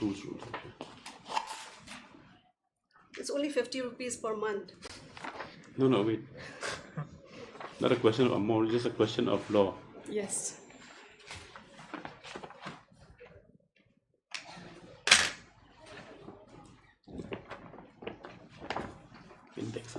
Rules. It's only 50 rupees per month. No, wait. Not a question of amount, just a question of law. Yes. Index.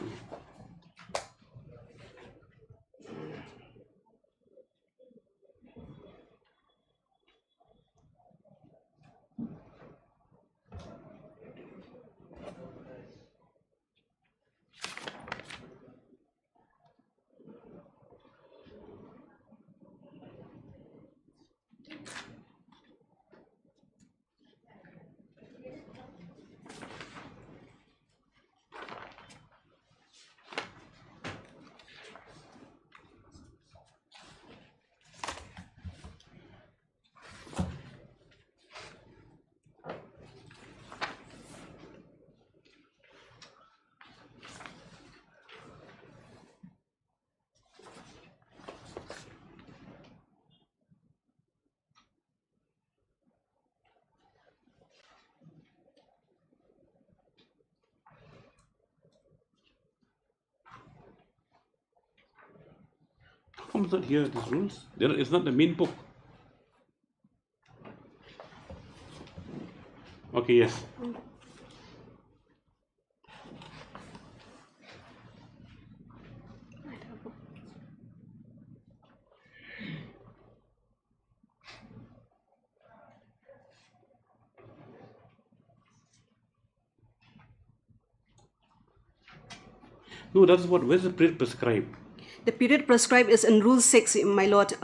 come it's not here, these rules? It's not the main book. Okay, yes. No, that's what, where's the period prescribed? The period prescribed is in Rule 6, my lord.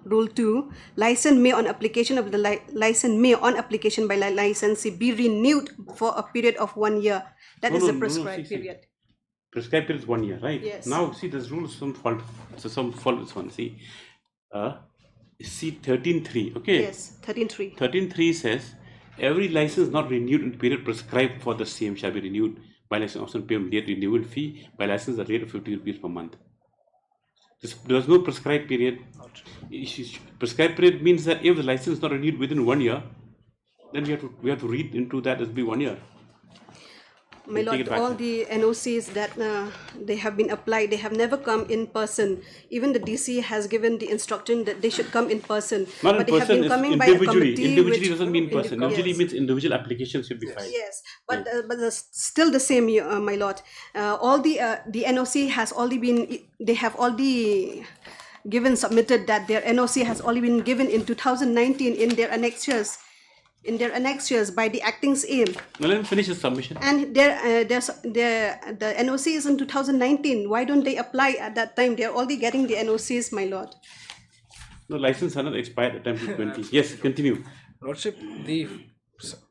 Rule 2, license may on application of the license may on application by licensee be renewed for a period of 1 year. That is the prescribed period. Prescribed period is 1 year, right? Yes. Now, see, there's rules, some fault. So, some fault this one. See, see 13.3, okay? Yes, 13.3. 13.3 says, every license not renewed in the period prescribed for the same shall be renewed by license option pay immediate renewal fee by license at rate of 50 rupees per month. There's no prescribed period. Prescribed period means that if the license is not renewed within 1 year, then we have to read into that as be 1 year. My lord, all the NOCs that they have been applied, they have never come in person. Even the DC has given the instruction that they should come in person. Not but in they have been person, coming it's by a individually. committee. Individually doesn't mean person. Yes. Individually means individual applications should be filed. Yes, but still the same, my lord. All the NOC has already been. They have already submitted that their NOC has already been given in 2019 in their annexures. By the acting's aim. Now let me finish the submission. And the NOC is in 2019. Why don't they apply at that time? They are already getting the NOCs, my lord. No, license are not expired at time 2020. Yes, continue. Lordship,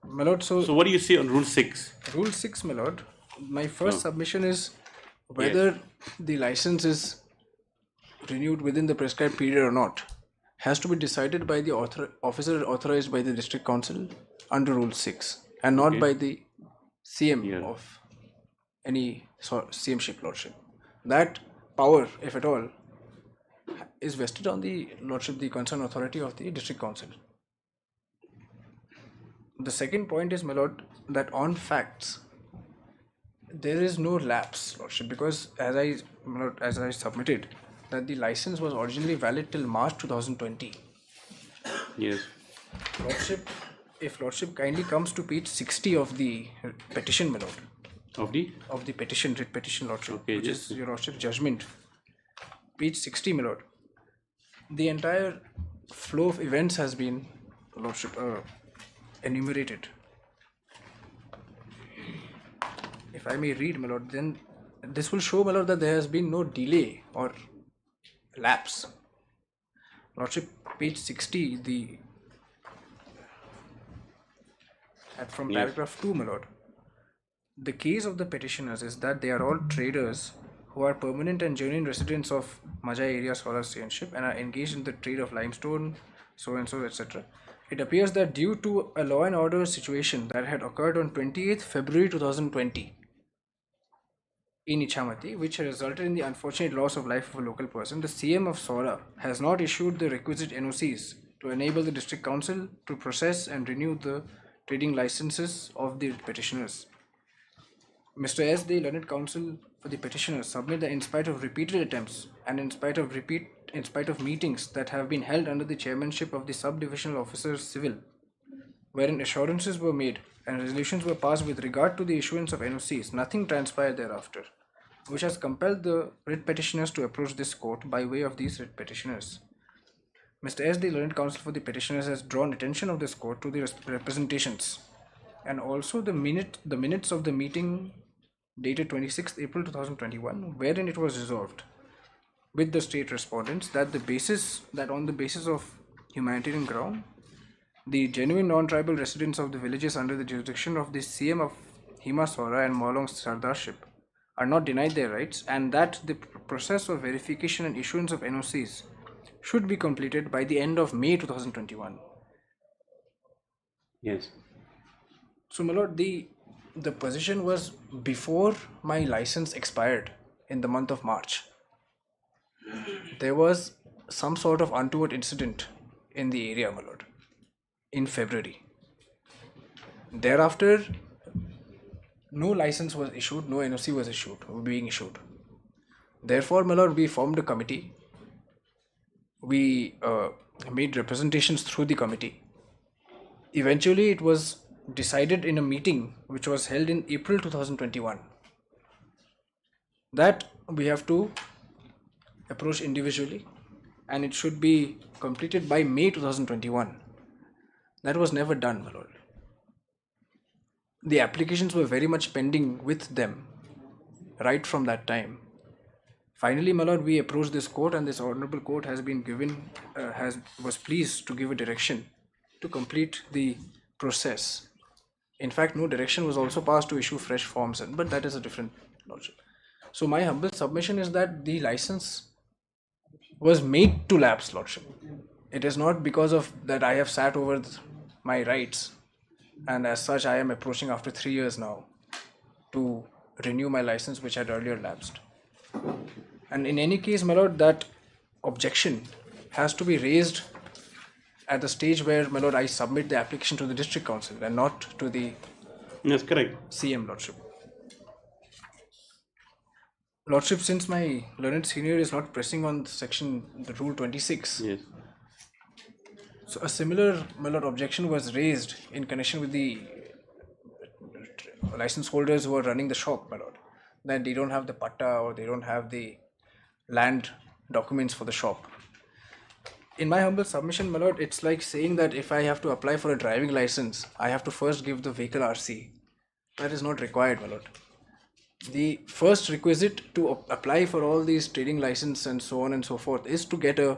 my lord, so what do you say on Rule 6? Rule 6, my lord, my first submission is whether the license is renewed within the prescribed period or not has to be decided by the officer authorized by the district council under Rule 6 and not by the CM of any CMship, lordship. That power, if at all, is vested on the lordship, the concerned authority of the district council. The second point is, my lord, that on facts there is no lapse, lordship, because as I submitted that the license was originally valid till March 2020. Yes. Lordship, if lordship kindly comes to page 60 of the petition, my lord. Of the petition, writ petition, lordship, okay, which is your lordship judgment. Page 60, my lord. The entire flow of events has been, lordship, enumerated. If I may read, my lord, then this will show, my lord, that there has been no delay or lapse. Lordship, page 60, from paragraph 2, my lord. The case of the petitioners is that they are all traders who are permanent and genuine residents of Majai area Solar Stewardship and are engaged in the trade of limestone, so and so, etc. It appears that due to a law and order situation that had occurred on 28th February 2020 in Ichamati, which resulted in the unfortunate loss of life of a local person, the CM of Sora has not issued the requisite NOCs to enable the district council to process and renew the trading licenses of the petitioners. Mr. S, the learned counsel for the petitioners, submit that in spite of repeated attempts and in spite of meetings that have been held under the chairmanship of the subdivisional officers civil, wherein assurances were made and resolutions were passed with regard to the issuance of NOCs, nothing transpired thereafter, which has compelled the writ petitioners to approach this court by way of these writ petitioners. Mr. S, the learned counsel for the petitioners, has drawn attention of this court to the representations and also the minutes of the meeting dated 26th April 2021, wherein it was resolved with the state respondents that on the basis of humanitarian ground, the genuine non-tribal residents of the villages under the jurisdiction of the CM of Hima Sora and Molong Sardarship are not denied their rights, and that the process of verification and issuance of NOCs should be completed by the end of May 2021. Yes. So, my lord, the position was before my license expired in the month of March. There was some sort of untoward incident in the area, my lord, in February. Thereafter, no license was issued, no NOC was being issued. Therefore, my lord, we formed a committee we made representations through the committee. Eventually, it was decided in a meeting which was held in April 2021 that we have to approach individually and it should be completed by May 2021. That was never done, my lord. The applications were very much pending with them right from that time. Finally, my lord, we approached this court and this honorable court has been given, was pleased to give a direction to complete the process. In fact, no direction was also passed to issue fresh forms, but that is a different lordship. So my humble submission is that the license was made to lapse, lordship. It is not because of that I have sat over my rights, and as such I am approaching after 3 years now to renew my license which had earlier lapsed. And in any case, my lord, that objection has to be raised at the stage where, my lord, I submit the application to the district council and not to the Yes, correct. CM, lordship. Lordship, since my learned senior is not pressing on the rule 26, yes. So a similar, my lord, objection was raised in connection with the license holders who are running the shop, my lord, that they don't have the patta or they don't have the land documents for the shop. In my humble submission, my lord, it's like saying that if I have to apply for a driving license, I have to first give the vehicle RC. That is not required, my lord. The first requisite to apply for all these trading license and so on and so forth is to get a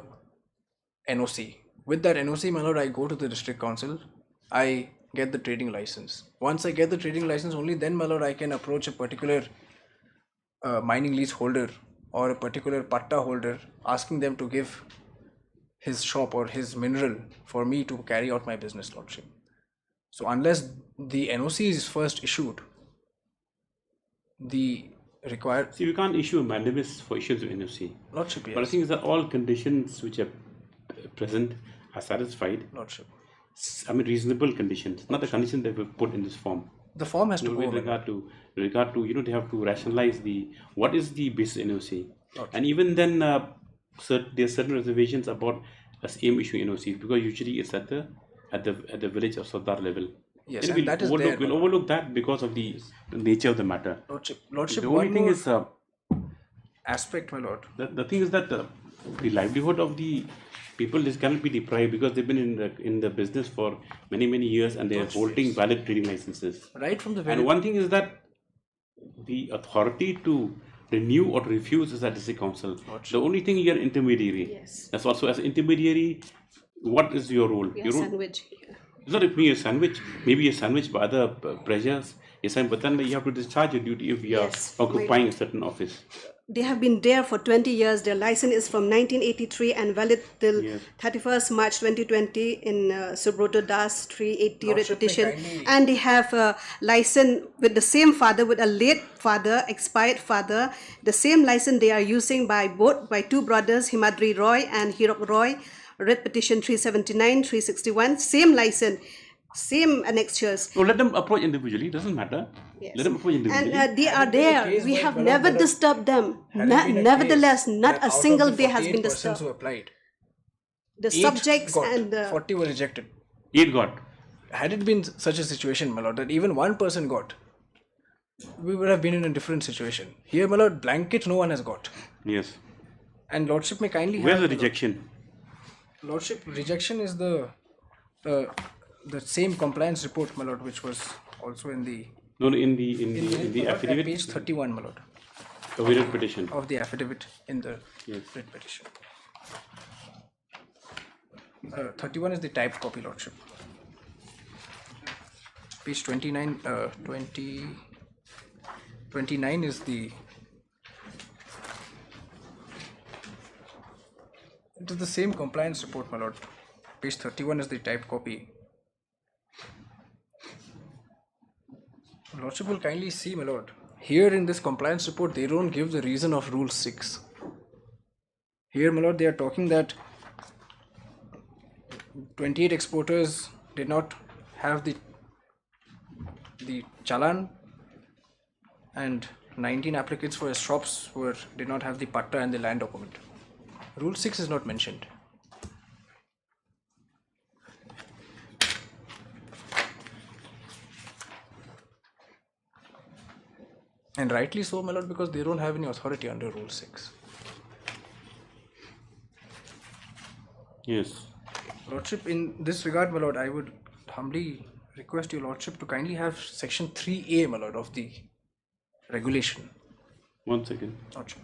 NOC. With that NOC, my lord, I go to the district council, I get the trading license. Once I get the trading license, only then, my lord, I can approach a particular mining lease holder or a particular patta holder, asking them to give his shop or his mineral for me to carry out my business, lordship. So unless the NOC is first issued, the required... See, we can't issue a mandamus for issuance of NOC. Lordship, yes. But I think that all conditions which are present are satisfied. Lordship. I mean, reasonable conditions, not the condition that we put in this form. The form has to go. With regard to, they have to rationalize what is the basis NOC. Lordship. And even then, there are certain reservations about SAM issuing NOCs, because usually it's at the village or Sardar level. Yes, and that is overlook, there. We'll overlook that because of the nature of the matter. Lordship, the only thing is aspect, my lord. The thing is that the livelihood of the people cannot be deprived, because they've been in the business for many years and they are holding valid trading licenses. Right from the very... And one thing is that the authority to renew or to refuse is at district council. The only thing, you are intermediary. Yes. That's also, as intermediary, what is your role? We are sandwich. It's not being a sandwich. Maybe a sandwich by other pressures. But then you have to discharge your duty if you are occupying a certain office. They have been there for 20 years. Their license is from 1983 and valid till 31st March 2020 in Subroto Das 380 repetition. And they have a license with the same father, with a late father, expired father. The same license they are using by two brothers, Himadri Roy and Hirok Roy. Red petition 379, 361, same license, same annexures. So let them approach individually, doesn't matter. Yes. Let them approach individually. And they are there. We have never disturbed them. Nevertheless, not a single day has been disturbed. Who applied, the subjects got, and 40 were rejected. 8 got. Had it been such a situation, my lord, that even one person got, we would have been in a different situation. Here, my lord, blanket no one has got. Yes. And lordship may kindly Where's the rejection? Lordship, rejection is the same compliance report, my lord, which was also in the... No, in the affidavit. Page 31, my lord. The writ petition. Of the affidavit in the writ petition. 31 is the typed copy, lordship. Page 29, 29 is the... It is the same compliance report, my lord. Page 31 is the typed copy. Lordship will kindly see, my lord. Here in this compliance report, they don't give the reason of Rule 6. Here, my lord, they are talking that 28 exporters did not have the challan, and 19 applicants for shops did not have the patta and the land document. Rule 6 is not mentioned. And rightly so, my lord, because they don't have any authority under Rule 6. Yes. Lordship, in this regard, my lord, I would humbly request your lordship to kindly have section 3A, my lord, of the regulation. 1 second. Lordship.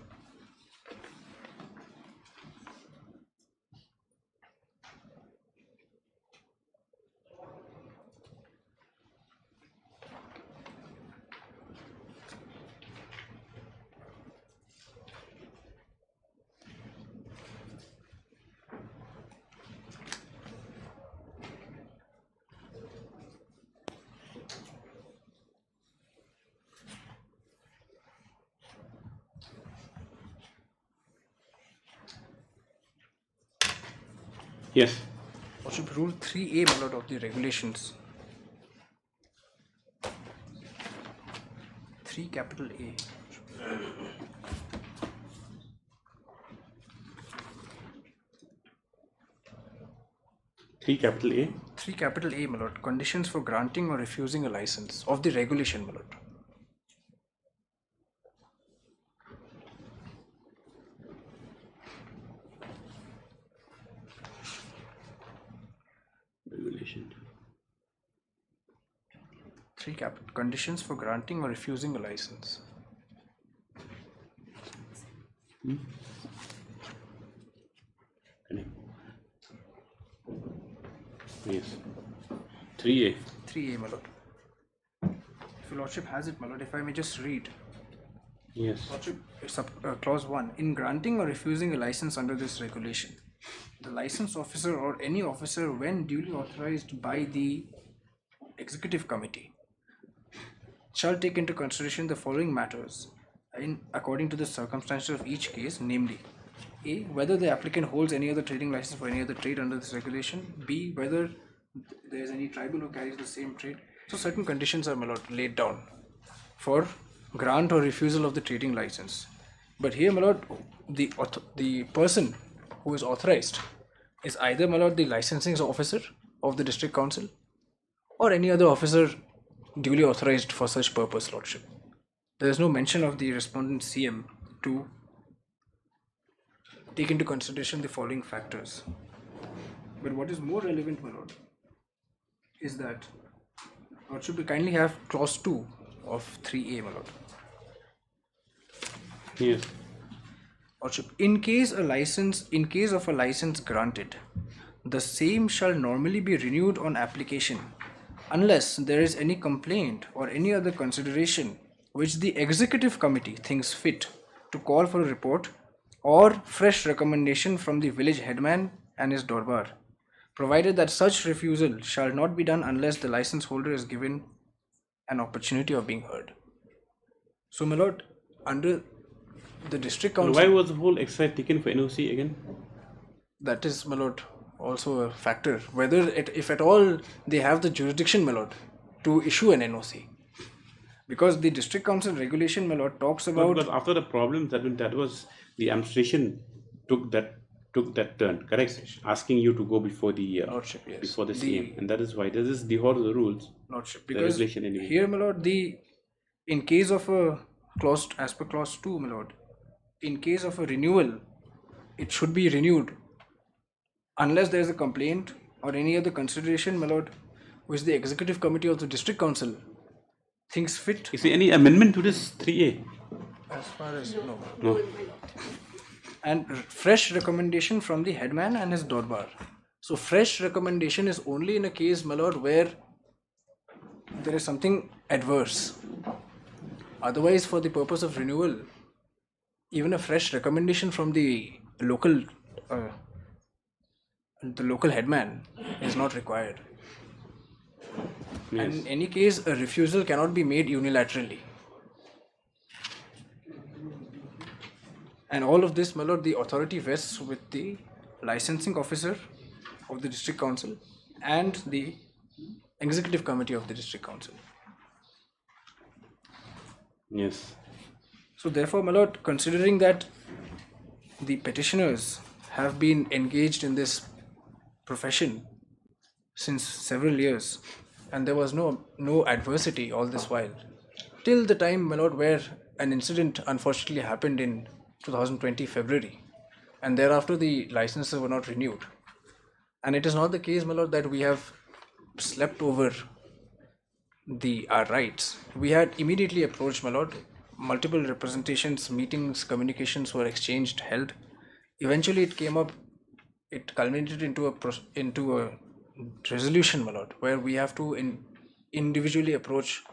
Yes. Lordship, Rule 3A, my lord, of the regulations. 3 capital A. 3 capital A. 3 capital A, my lord. Conditions for granting or refusing a license of the regulation, my lord. Regulation. 3 conditions for granting or refusing a license. Yes. 3A. 3A, my lord. If your lordship has it, my lord, if I may just read. Yes. Lordship, it's clause 1. In granting or refusing a license under this regulation, the license officer or any officer, when duly authorized by the executive committee, shall take into consideration the following matters according to the circumstances of each case, namely: A. Whether the applicant holds any other trading license for any other trade under this regulation. B. Whether there is any tribal who carries the same trade. So certain conditions are, my lord, laid down for grant or refusal of the trading license. But here, my lord, the person who is authorized is either, my lord, the licensing officer of the district council or any other officer duly authorized for such purpose, lordship. There is no mention of the respondent CM to take into consideration the following factors. But what is more relevant, my lord, is that lordship will kindly have clause 2 of 3A, my lord. Yes. Lordship, in case of a license granted, the same shall normally be renewed on application unless there is any complaint or any other consideration which the executive committee thinks fit to call for a report or fresh recommendation from the village headman and his dorbar, provided that such refusal shall not be done unless the license holder is given an opportunity of being heard. So, my lord, under the district council... And why was the whole exercise taken for NOC again? That is, my lord, also a factor. Whether, if at all, they have the jurisdiction, my lord, to issue an NOC. Because the district council regulation, my lord, talks about... Because after the problems that was, the administration took that turn, correct? Asking you to go before the Lordship, yes. before the CM, and that is why this is devoid of the rules. Lordship, the because regulation anyway. Here, my lord, in case of a clause, as per clause 2, my lord, in case of a renewal, it should be renewed unless there is a complaint or any other consideration, my lord, which the executive committee of the district council thinks fit. Is there any amendment to this 3A? As far as No. And fresh recommendation from the headman and his dorbar. So fresh recommendation is only in a case, my lord, where there is something adverse. Otherwise, for the purpose of renewal, even a fresh recommendation from the local headman is not required. Yes. And in any case, a refusal cannot be made unilaterally. And all of this, my lord, the authority vests with the licensing officer of the district council and the executive committee of the district council. Yes. So therefore, my lord, considering that the petitioners have been engaged in this profession since several years and there was no adversity all this while, till the time, my lord, where an incident unfortunately happened in 2020 February, and thereafter the licenses were not renewed. And it is not the case, my lord, that we have slept over our rights. We had immediately approached, my lord. Multiple representations, meetings, communications were exchanged, held. Eventually, it came up. It culminated into a resolution, my lord, where we have to individually approach,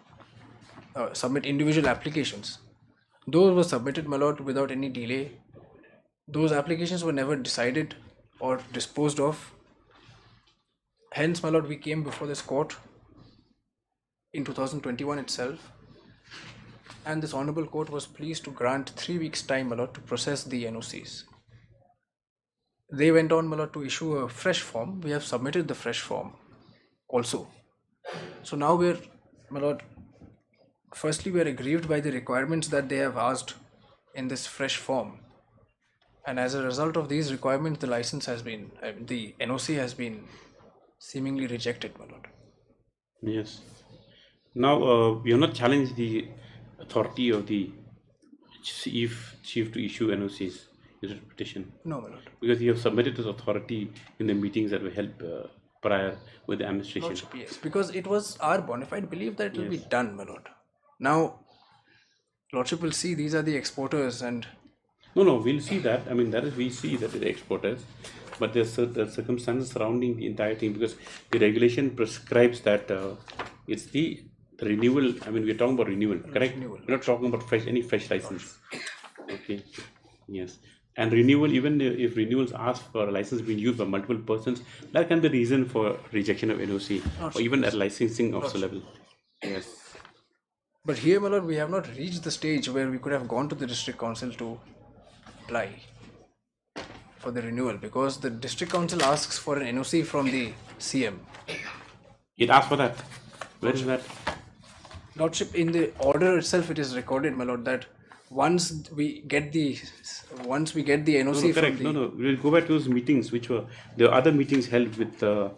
submit individual applications. Those were submitted, my lord, without any delay. Those applications were never decided or disposed of. Hence, my lord, we came before this court in 2021 itself, and this honorable court was pleased to grant 3 weeks time, my lord, to process the NOCs. They went on, my lord, to issue a fresh form. We have submitted the fresh form also. So now we're, my lord, firstly we are aggrieved by the requirements that they have asked in this fresh form, and as a result of these requirements, the license has been, the NOC has been seemingly rejected, my lord. Yes. Now, we have not challenged the authority of the chief to issue NOCs in the petition. No, my lord. Because you have submitted this authority in the meetings that were held prior with the administration. Lordship, yes, because it was our bona fide belief that it will be Yes. done, my lord. Now, Lordship will see these are the exporters, and No, we'll see that. I mean, we see that the exporters, but there's certain circumstances surrounding the entire thing, because the regulation prescribes that it's the renewal. I mean, we're talking about renewal, correct? Renewal. We're not talking about any fresh license. Okay. Yes. And renewal, even if renewals ask for a license being used by multiple persons, that can be the reason for rejection of NOC, or even at licensing officer level. Yes. but here, my lord, we have not reached the stage where we could have gone to the district council to apply for the renewal, because the district council asks for an NOC from the CM. It asks for that. Where is that? Lordship, in the order itself, it is recorded, my lord, that once we get the NOC Correct. from the We'll go back to those meetings, which were there were other meetings held with the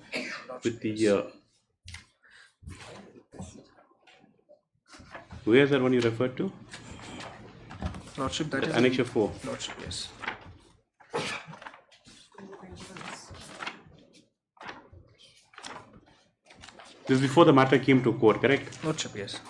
where is that one you referred to? Lordship, that The is Annexure 4. Lordship, yes. This is before the matter came to court, correct? Lordship, yes.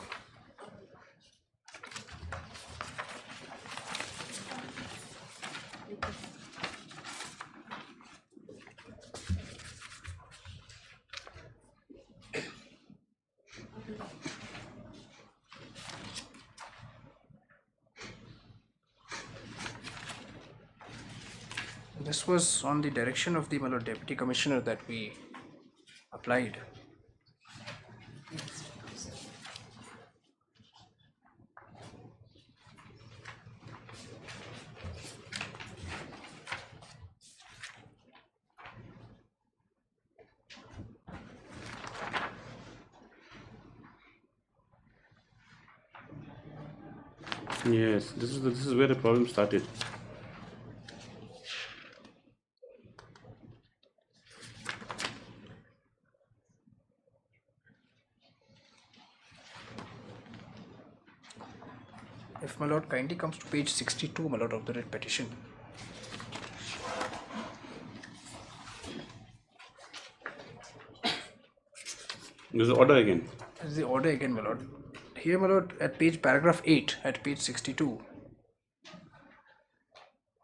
This was on the direction of the Deputy Commissioner that we applied. Yes, this is where the problem started. If my lord kindly comes to page 62, my lord, of the writ petition. This is the order again. This is the order again, my lord. Here, my lord, at paragraph 8, at page 62.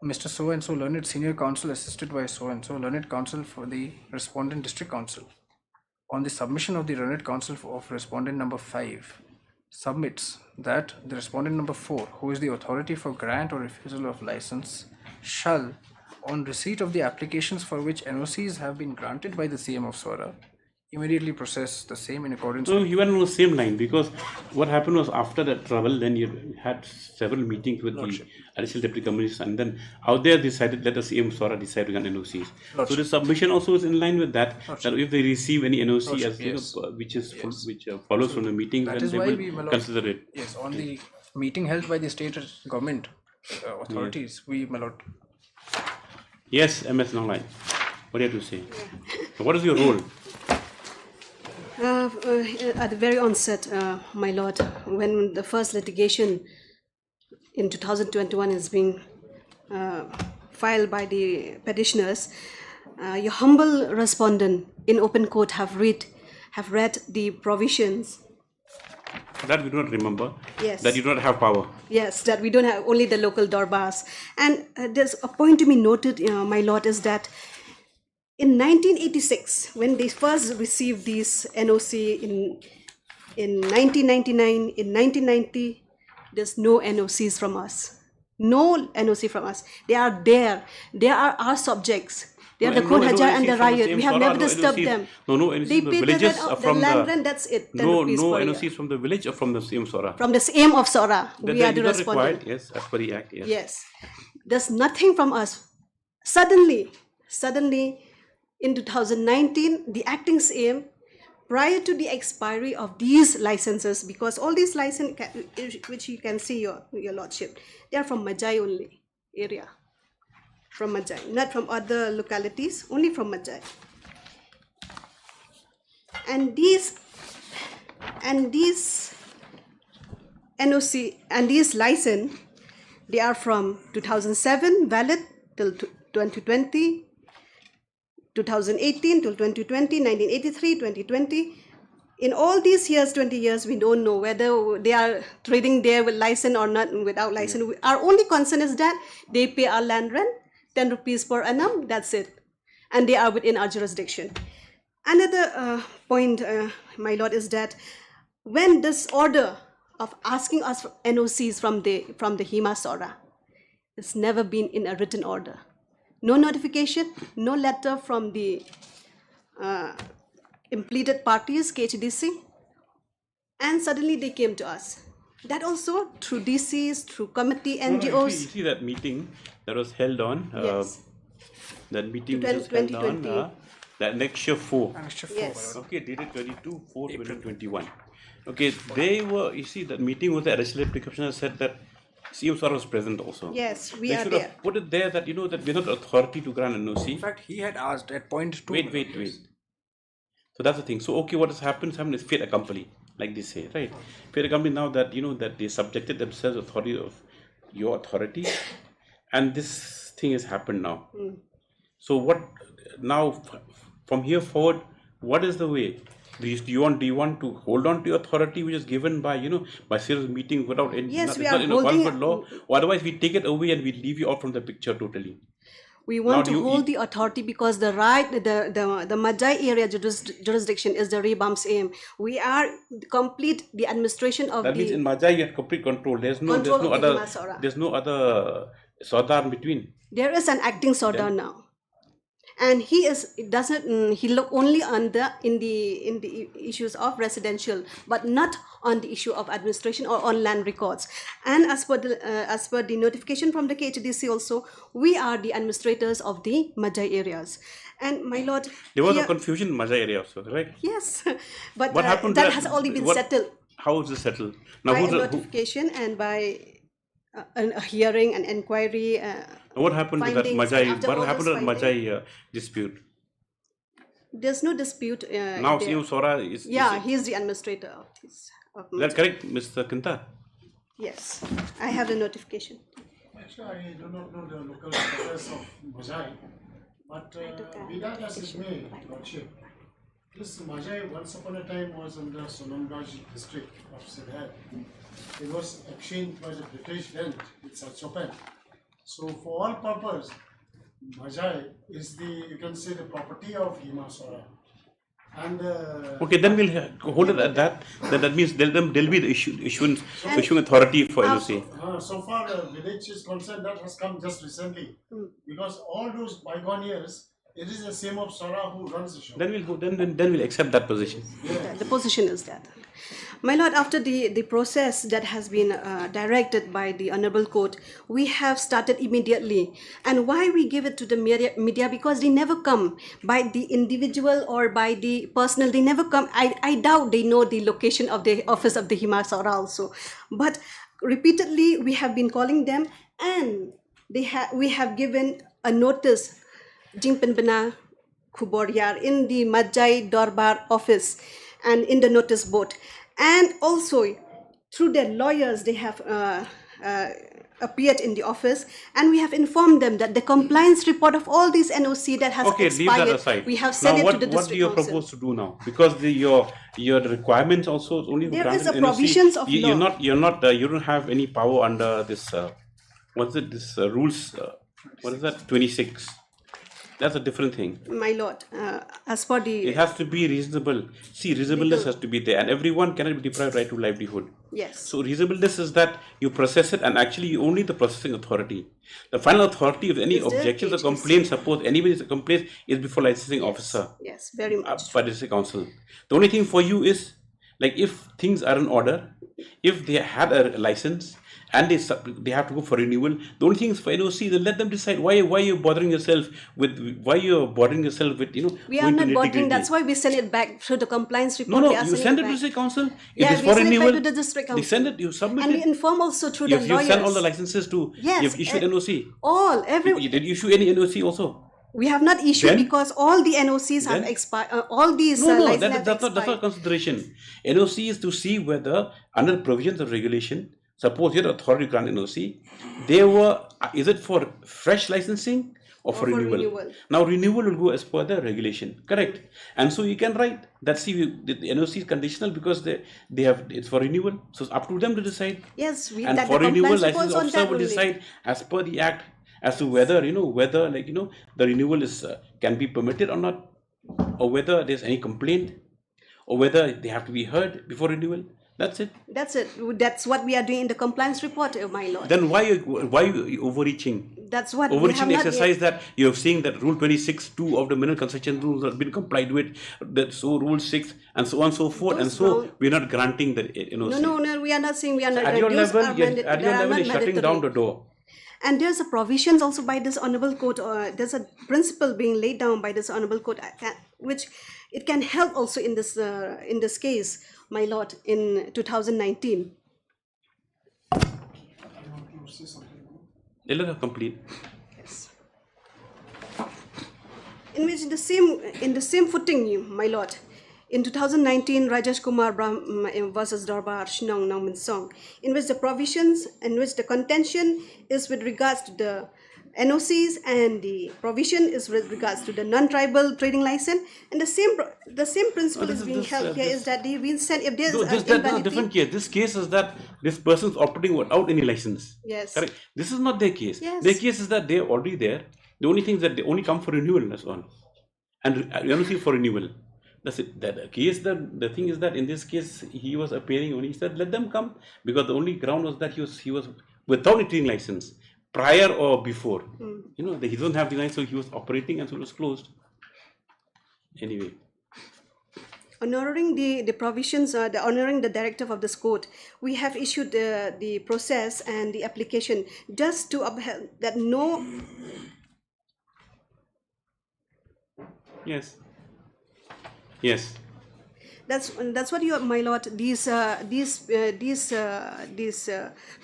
Mr. So-and-so, learned senior counsel assisted by so-and-so, learned counsel for the respondent district council. On the submission of the learned counsel of respondent number 5, submits that the respondent number 4, who is the authority for grant or refusal of license, shall, on receipt of the applications for which NOCs have been granted by the CM of Swara, immediately process the same in accordance No, you were on the same line, because what happened was after that trouble, then you had several meetings with the additional deputy commissioners, and then out there decided, let the CM Swara decide on NOCs. So the submission also is in line with that, that if they receive any NOC as which follows from the meeting, That then is they why will we, my lord, consider it. Yes, on the meeting held by the state government authorities, we, my lord. Yes, MS Nalai. What do you have to say? What is your role? At the very onset, my lord, when the first litigation in 2021 is being filed by the petitioners, your humble respondent in open court have read the provisions. That we do not remember. Yes. That you do not have power. Yes, that we don't have only the local darbars. And there's a point to be noted, my lord, is that in 1986, when they first received these NOC in 1999, in 1990, there's no NOCs from us. No NOC from us. They are there. They are our subjects. They are the Khon Hajar and the riot. We have never disturbed them. No NOCs They from the paid the villages rent of the from land the... rent, that's it. 10 No rupees per year. NOCs from the village or from the same Sora? From the same of Sora. We are the Required, respondent. yes, as per the act, yes. Yes. There's nothing from us. Suddenly, in 2019, the acting CM, prior to the expiry of these licenses, because all these licenses, which you can see, your lordship, they are from Majai only area. From Majai, not from other localities, only from Majai. And these NOC and these license, they are from 2007 valid till 2020, 2018 till 2020, 1983, 2020. In all these years, 20 years, we don't know whether they are trading there with license or not without license. Our only concern is that they pay our land rent, 10 rupees per annum, that's it. And they are within our jurisdiction. Another point, my lord, is that when this order of asking us for NOCs from the Hima Sora, it's never been in a written order. No notification, no letter from the impleaded parties, KHDC, and suddenly they came to us. That also through DCs, through committee, NGOs. No, you see that meeting that was held on, Yes. that meeting which was held on, 2020. that next year 4. Yes. Okay, dated 22/4/2021. Okay, they were, you see, that meeting with the additional commissioner said that CM Sora was present also. Yes, we They are should there. have put it there that, that we're not authority to grant NOC. In fact, he had asked at point 2. Wait. So that's the thing. So, okay, what has happened is fait accompli, like they say, right? Fait accompli now that, that they subjected themselves authority of your authority, and this thing has happened now. So what, now, from here forward, what is the way? Do you want to hold on to your authority which is given by, by serious meeting without any, Yes, we it's are not in accordance holding with law, or otherwise we take it away and we leave you out from the picture totally. We want Now, to do you hold the authority because the Majai area jurisdiction is the Rebam's aim. We are complete the administration of That means in Majai you have complete control. There's no other Sardar in between. There is an acting Sardar now. And he look only on in the issues of residential, but not on the issue of administration or on land records. And as per the notification from the KHDC also, we are the administrators of the Majai areas. And my lord, There was a confusion in Majai area also, right? yes, but What happened to that has already been settled How is it settled? Now, by a who, notification and by a hearing, an inquiry. what happened to that findings, Majai? after What all happened to those that Majai dispute? There's no dispute. Now, there. CM Sora is. He is the administrator of this. Of Is that correct, Mr. Kinta? Yes, I have the notification. Actually, I do not know the local status of Majai, but be that as it may, Lordship, this Majai once upon a time was in the Sonamgaj district of Sindh. It was exchanged by the British then with Sarchopan. So for all purpose, Majai is you can say, the property of Hima Sora. And okay, then we'll hold it at that. That means there'll be the issuing authority for NOC. So far, the village is concerned, that has come just recently. Because all those bygone years, it is the same of Sora who runs the show. Then we'll accept that position. The position is that. My lord, after the process that has been directed by the Honorable Court, we have started immediately. And why we give it to the media? Because they never come by the individual or by the personal. They never come. I doubt they know the location of the office of the Hima Sora also. But repeatedly, we have been calling them, and we have given a notice, Jingpen Bena Kuboryar, in the Majai Darbar office. and in the notice board. And also through their lawyers, they have appeared in the office, and we have informed them that the compliance report of all these NOC that has Okay, leave that expired, aside. we have sent Now, it to the what do district you council. propose to do now? Because your requirements also is only for There granted is a NOC. provisions of law. You don't have any power under this. What's it? This rules. What is that? 26. That's a different thing. My lord, as for the... It has to be reasonable. See, reasonableness has to be there, and everyone cannot be deprived right to livelihood. Yes. So reasonableness is that you process it, and actually you only the processing authority. The final authority of any Is the objections or HTC. complaints, suppose anybody is a complaint, is before licensing officer. Yes, very much. By the district council. The only thing for you is, like, if things are in order, if they had a license and they have to go for renewal, the only thing is for NOC, then let them decide. Why you're bothering yourself with We are not bothering, that's why we send it back through the compliance report. No, we are you sending send it to back. the district council. If Yeah, it's we for send it renewal, back to the district council. they send it, you submit and it. we inform also through the You lawyers. send all the licenses to, Yes, you've issued NOC. Did you issue any NOC also? We have not issued Then? because all the NOCs have Then? expired. All these No, licenses have that's not consideration. NOC is to see whether under provisions of regulation, suppose you're the authority to grant NOC, is it for fresh licensing or for renewal? Now renewal will go as per the regulation, correct? And so you can write that, see, the NOC is conditional because it's for renewal. So it's up to them to decide. Yes, And that for the renewal, compliance license reports on officer that will only. decide as per the act as to whether the renewal can be permitted or not, or whether there's any complaint, or whether they have to be heard before renewal. That's it. That's it. That's what we are doing in the compliance report, my lord. Then why you overreaching? That's what we have Overreaching not exercise that you have seen that Rule 26(2) of the Mineral Concession Rules have been complied with, that so Rule 6 and so on and so forth, and so we're not granting the NOC. No, we are not saying we are not. At your Those level, are manda- at they your are level, not is shutting mandatory. down the door. And there's a provisions also by this honorable court, there's a principle being laid down by this honorable court, which it can help also in this case, my lord, in 2019. Let her complete. Yes. In which in the same footing, my lord, in 2019, Rajesh Kumar versus Darbar Shinong Nongmin Song, in which the provisions, in which the contention is with regards to the NOCs and the provision is with regards to the non-tribal trading license, and the same principle is being held here, is that they've been sent, if there's That's a different case. This case is that this person's operating without any license. Yes. Correct. This is not their case. Yes. Their case is that they're already there. The only thing is that they only come for renewal, that's all. And NOC for renewal. That's it. The thing is that in this case, he was appearing only. He said, let them come, because the only ground was that he was without a trading license, prior or before. He doesn't have the license, so he was operating, and so it was closed. Anyway. Honoring the provisions, honoring the directive of this court, we have issued the process and the application just to uphold that no. Yes. Yes. That's what you, my lord. These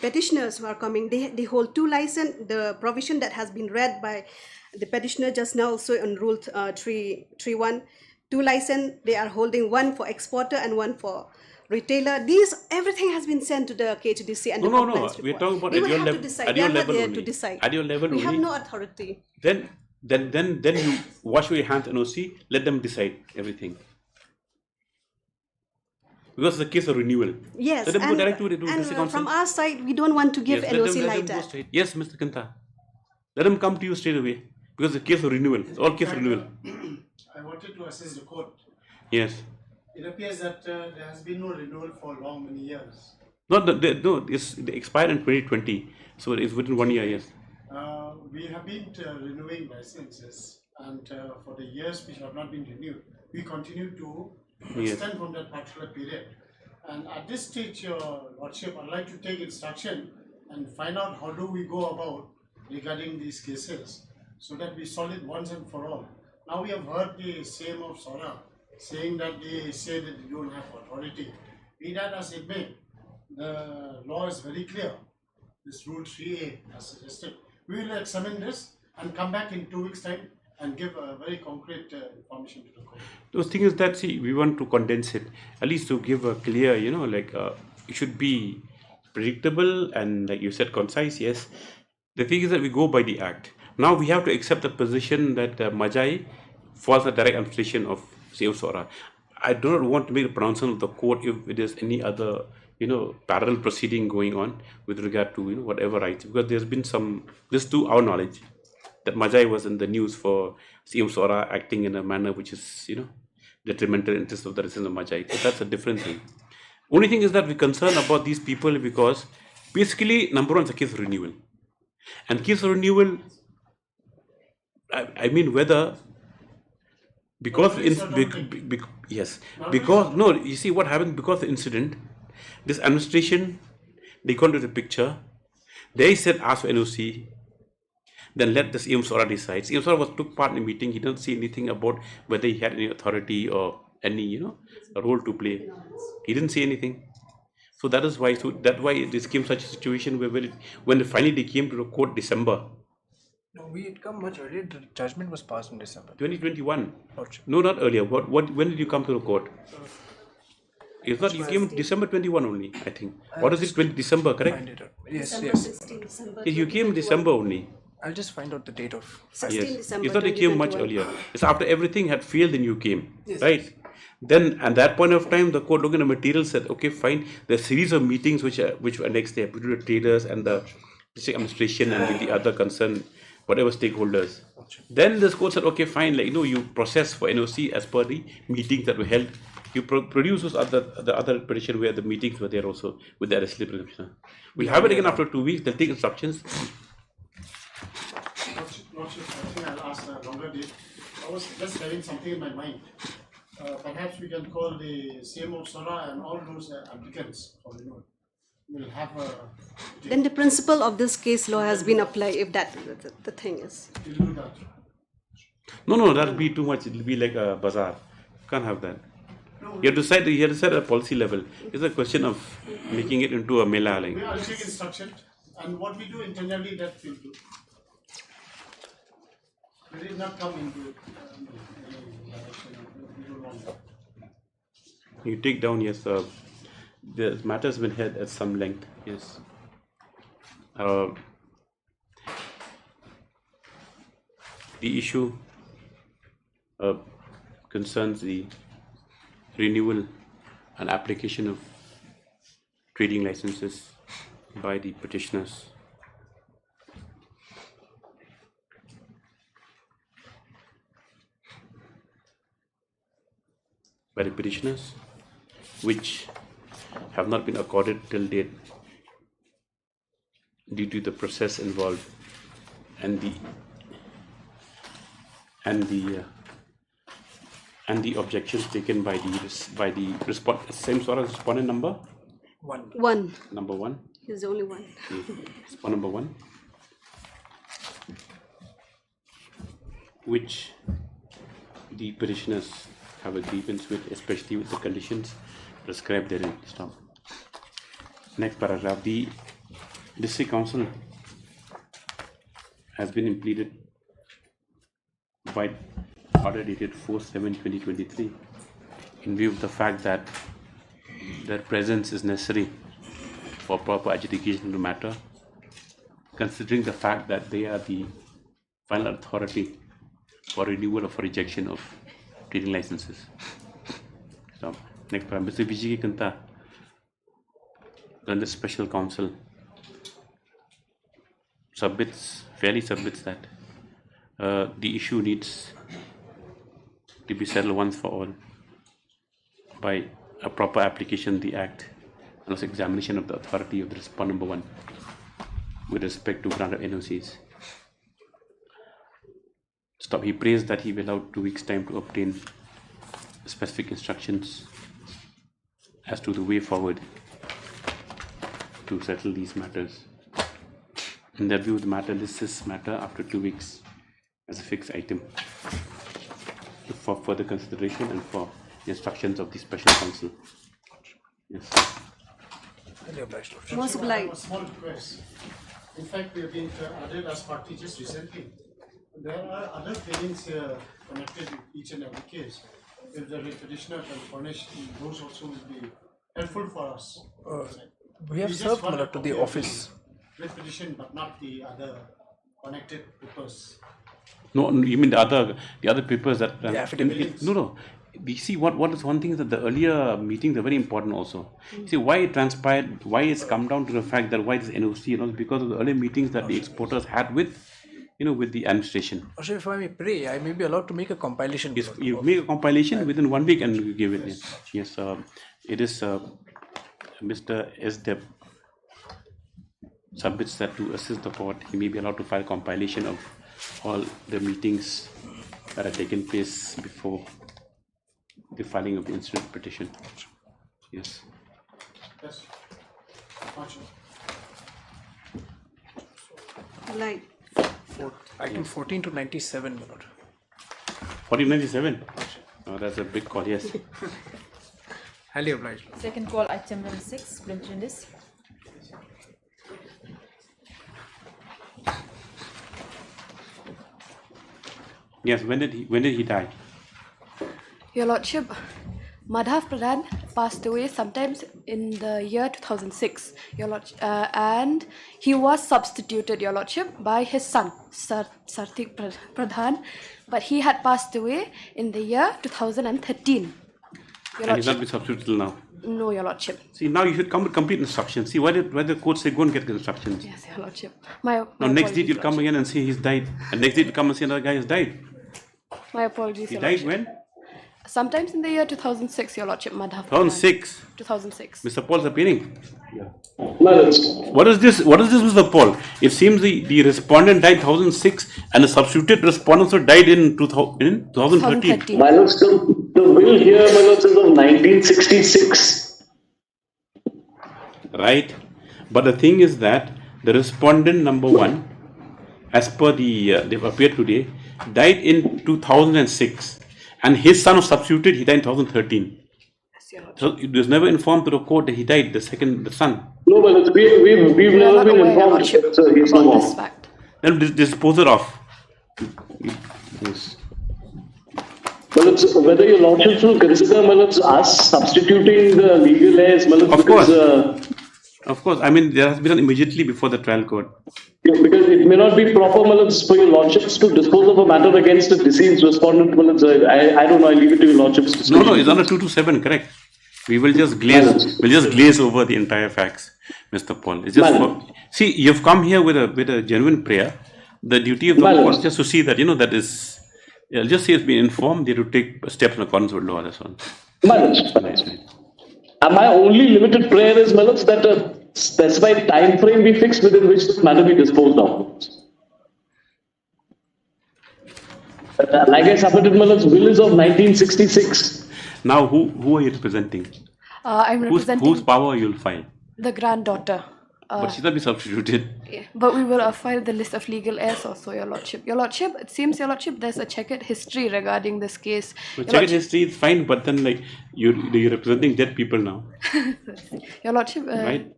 petitioners who are coming, they hold two license. The provision that has been read by the petitioner just now, also on Rule 331, two license. They are holding one for exporter and one for retailer. Everything has been sent to the KHDC and the compliance report. We're talking about They at will your have level. to decide. At They your are not level there only. to decide. At your level we only. have no authority. Then you wash your hands and NOC. Let them decide everything. Because it's a case of renewal. Yes, let them go direct to the and council. from our side, we don't want to give NOC like that. Yes, Mr. Kanta. Let them come to you straight away. Because it's a case of renewal. It's all case of renewal. I wanted to assist the court. Yes. It appears that there has been no renewal for many years. They expired in 2020. So it's within 1 year, yes. We have been renewing licenses, and for the years which have not been renewed, we continue to extend from that particular period. And at this stage, Your Lordship, I'd like to take instruction and find out how do we go about regarding these cases, so that we solve it once and for all. Now we have heard the same of Sora, saying that they say that they don't have authority. Be that as it may, the law is very clear. This Rule 3A as suggested. We will examine this and come back in 2 weeks' time and give a very concrete information to the court. The thing is that, see, we want to condense it, at least to give a clear, it should be predictable and, like you said, concise, yes. The thing is that we go by the act. Now we have to accept the position that Majai falls a direct administration of Save Sora. I do not want to make a pronouncement of the court if it is any other, parallel proceeding going on with regard to, whatever rights, because there's been some, this to our knowledge, that Majai was in the news for CM Sora acting in a manner which is, detrimental interest of the residents of Majai. So that's a different thing. Only thing is that we're concerned about these people because basically, number one is a case of renewal. And case of renewal, I mean whether, because, you see what happened because of the incident, this administration, they got into the picture, they said ask for NOC, then let this CM Sora decide. CM Sora took part in the meeting, he didn't say anything about whether he had any authority or any, role to play. He didn't say anything. So that is why, that's why this came such a situation where when finally they came to the court December. No, we had come much earlier. The judgment was passed in December. 2021. No, not earlier. When did you come to the court? It's not, you came December 21 only, I think. What is it, December, correct? Yes, December yes. 16, December You came December only. I'll just find out the date of. 16 December It's not you came much 2021. earlier. It's after everything had failed, then you came, Yes. right? Then at that point of time, the court looking at the material said, okay, fine. There's a series of meetings which were next day between the traders and the district administration and with the other concerned, whatever stakeholders. Then this court said, okay, fine, you process for NOC as per the meetings that were held. You produce the other petition where the meetings were there also with the arrest commissioner. We'll have it again after 2 weeks. They'll take instructions. Lordship, I think I'll ask a longer date. I was just having something in my mind. Perhaps we can call the CMO Sora and all those applicants for renewal. We'll have a. Then the principle of this case law has been applied, if that the thing is. We'll do that. No, that'll be too much. It'll be like a bazaar. Can't have that. You have to decide at a policy level. It's a question of making it into a mela. I'll take instruction, and what we do internally, that we'll do. We did not come into any direction. We don't want that. You take down, yes, the matters been held at some length, yes. The issue concerns the renewal and application of trading licenses by the petitioners. By the petitioners, which have not been accorded till date due to the process involved and the objections taken by the same sort of respondent number. One. Number one. He's the only one. Respondent number one, which the petitioners have a grievance with, especially with the conditions prescribed therein. Stop. Next paragraph. The District Council has been implemented by order dated 4/7/2023 in view of the fact that their presence is necessary for proper adjudication of the matter, considering the fact that they are the final authority for renewal or for rejection of trading licenses. So, next paragraph. Mr. Vijay Kanta, under special counsel, submits that the issue needs to be settled once for all by a proper application of the Act and also examination of the authority of the respondent number one with respect to grant of NOCs. Stop. He praised that he will allow 2 weeks' time to obtain specific instructions as to the way forward to settle these matters. In their view, the matter lists this matter after 2 weeks as a fixed item for further consideration and for the instructions of the special counsel. Yes. Most I have obliged. a small request. In fact, we have been added as party just recently. There are other feelings connected with each and every case. If the petitioner can furnish, those also will be helpful for us. We have served to the office. With petition, but not the other connected papers. No, you mean the other papers that The affidavits. No. We see what is one thing is that the earlier meetings are very important also. See why it transpired, why it's come down to the fact that why this NOC, because of the earlier meetings that the exporters had with with the administration. Ashif, if I may pray, I may be allowed to make a compilation. Yes, you make a compilation within 1 week and you give it. Yes, it is Mr. S. Deb submits that to assist the court. He may be allowed to file compilation of all the meetings that have taken place before the filing of the incident petition. Yes. Yes. Like Item 14 to 97, my lord. 1497? Oh, that's a big call, yes. Highly obliged. Second call, item number 6, Blintrindis. Yes, when did he die? Your Lordship, Madhav Pradhan passed away sometimes in the year 2006, Your Lordship, and he was substituted, Your Lordship, by his son, Sarthik Pradhan, but he had passed away in the year 2013. And he's not been substituted till now. No, Your Lordship. See, now you should come with complete instructions. See, why the court say go and get the instructions? Yes, Your Lordship. My Now, next day apologies, you'll come again and say he's died. And next day you'll come and say another guy has died. My apologies, He Your died Lordship. when? Sometimes in the year 2006, Your Lordship, Madhav. 2006. 2006. Mr. Paul's appearing. Yeah. What is this, Mr. Paul? It seems the respondent died 2006 and the substituted respondent also died in 2013. My lord, the will here, my lord, is of 1966. Right. But the thing is that the respondent number 1, as per they've appeared today, died in 2006. And his son was substituted, he died in 2013. So it was never informed to the court that he died, the son. No, but we've never been informed, sir, he's no more. Then dispose it off. Yes. Well, it's whether your lordship will consider, well, it's us substituting the legal heirs, well, of course. Of course. I mean, there has been immediately before the trial court. Yeah, because it may not be proper, well, for your lordships to dispose of a matter against a deceased respondent. Well, I don't know, I leave it to your lordships. No, it's under 227, correct. We will just glaze over the entire facts, Mr. Paul. It's just see, you've come here with a genuine prayer. The duty of the court is just to see that that is. Just say it's been informed. They have to take steps in accordance with law. That's all. And my only limited prayer is, Malaj, that a specified time frame be fixed within which this matter be disposed of. Like I submitted, Malaj, will is of 1966. Now, who are you representing? I'm representing whose power you'll file? the granddaughter. But she's not be substituted. Yeah, but we will file the list of legal heirs also, Your Lordship. Your Lordship, it seems, Your Lordship, there's a checkered history regarding this case. So checkered history is fine, but then like you're representing dead people now. Your Lordship, right?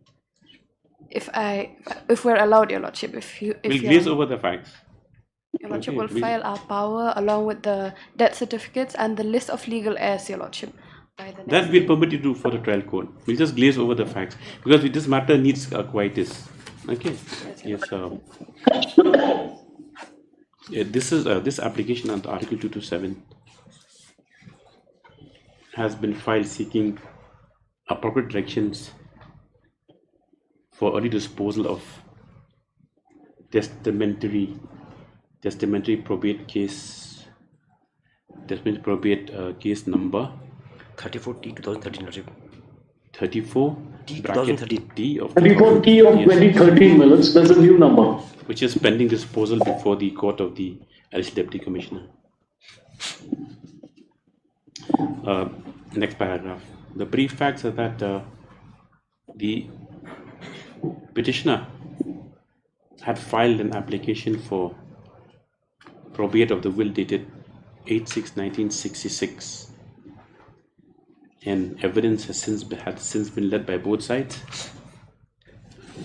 If we're allowed, Your Lordship, we'll glaze over the facts. Your Lordship will file our power along with the death certificates and the list of legal heirs, Your Lordship. That we'll permit you to do for the trial court. We'll just glaze over the facts because this matter needs quietus. Okay. Yes. This is this application under Article 227 has been filed seeking appropriate directions for early disposal of testamentary probate case. Testamentary probate case number 34T 2013. 34 T 2013. T of 2013 minutes. There's a new number which is pending disposal before the court of the Additional Deputy Commissioner. Next paragraph. The brief facts are that the petitioner had filed an application for probate of the will dated 8/6/1966. And evidence has since been led by both sides,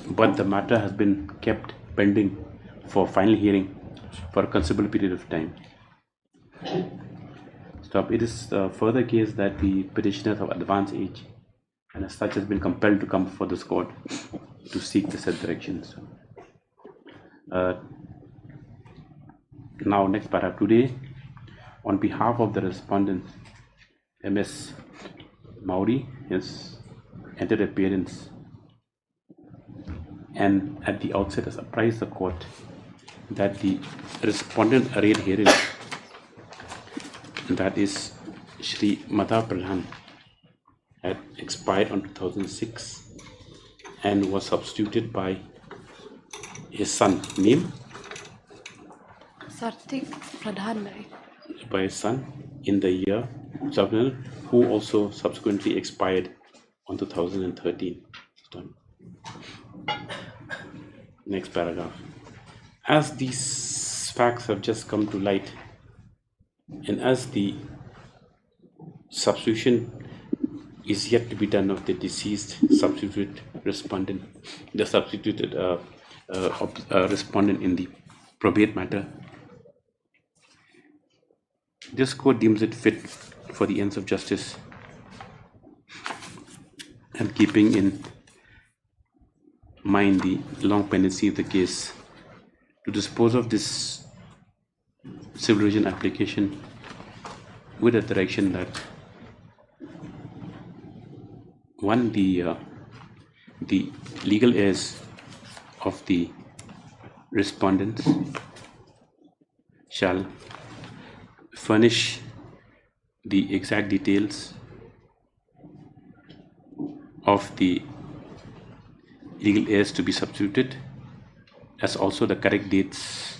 but the matter has been kept pending for final hearing for a considerable period of time. Stop. It is a further case that the petitioners of advanced age and as such has been compelled to come before this court to seek the said directions. Now, next paragraph. Today, on behalf of the respondent, MS Mauri, has entered appearance and at the outset has apprised the court that the respondent arraigned herein, that is Shri Madha Pradhan, had expired on 2006 and was substituted by his son, name? Sarthik Pradhan, By his son in the year, who also subsequently expired on 2013. Next paragraph. As these facts have just come to light, and as the substitution is yet to be done of the deceased substituted respondent, the substituted respondent in the probate matter, this court deems it fit for the ends of justice and keeping in mind the long pendency of the case to dispose of this civil division application with a direction that one, the legal heirs of the respondents shall furnish the exact details of the legal heirs to be substituted, as also the correct dates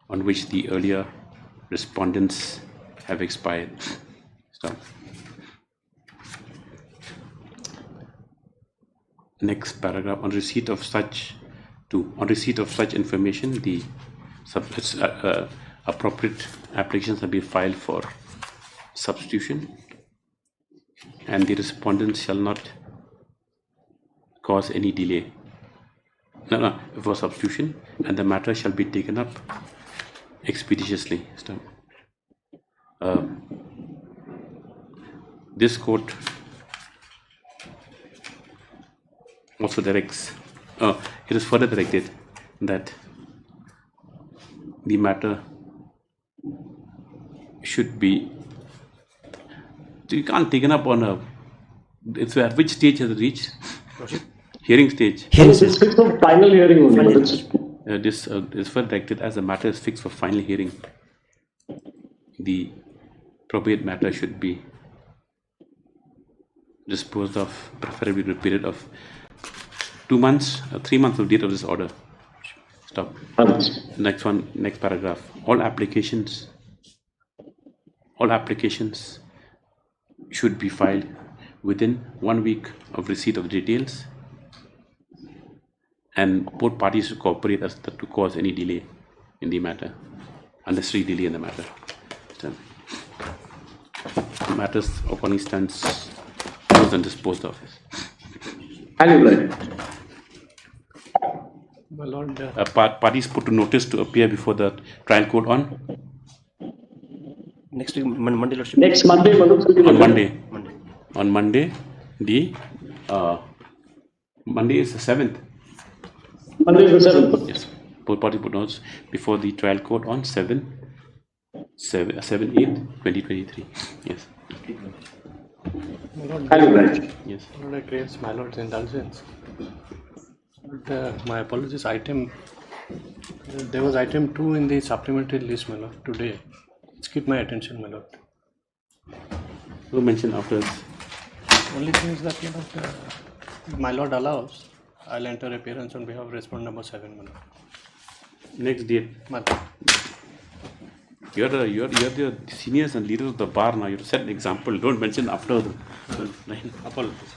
on which the earlier respondents have expired. Stop. Next paragraph. On receipt of such information, the appropriate applications will be filed for substitution, and the respondents shall not cause any delay for substitution, and the matter shall be taken up expeditiously. This court also directs, it is further directed that the matter should be, you can't take it up on a, it's at which stage has it reached? Hearing stage. This is fixed for final hearing only. This is further directed as the matter is fixed for final hearing. The probate matter should be disposed of preferably in a period of 2 months, 3 months of date of this order. Stop. Next one, next paragraph. All applications should be filed within 1 week of receipt of details, and both parties to cooperate as to cause any delay in the matter, unnecessary delay in the matter. Matters accordingly stands closed and disposed of. My Lord, parties put to notice to appear before the trial court on next week, Monday, Lordship. Next Monday, on Monday, the Monday is the 7th. Monday is the 7th. Yes. Both parties put notes before the trial court on 7/8/2023. Yes. My Lord, yes. Lord, I craves my Lord's indulgence. My apologies, there was item 2 in the supplementary list, my Lord, today. It's keep my attention, my Lord. Who mentioned after? Only thing is that, my Lord allows, I'll enter appearance on behalf of respondent number 7, my Lord. Next date. You're the seniors and leaders of the bar now. You have set an example. Don't mention after the line. Apologies.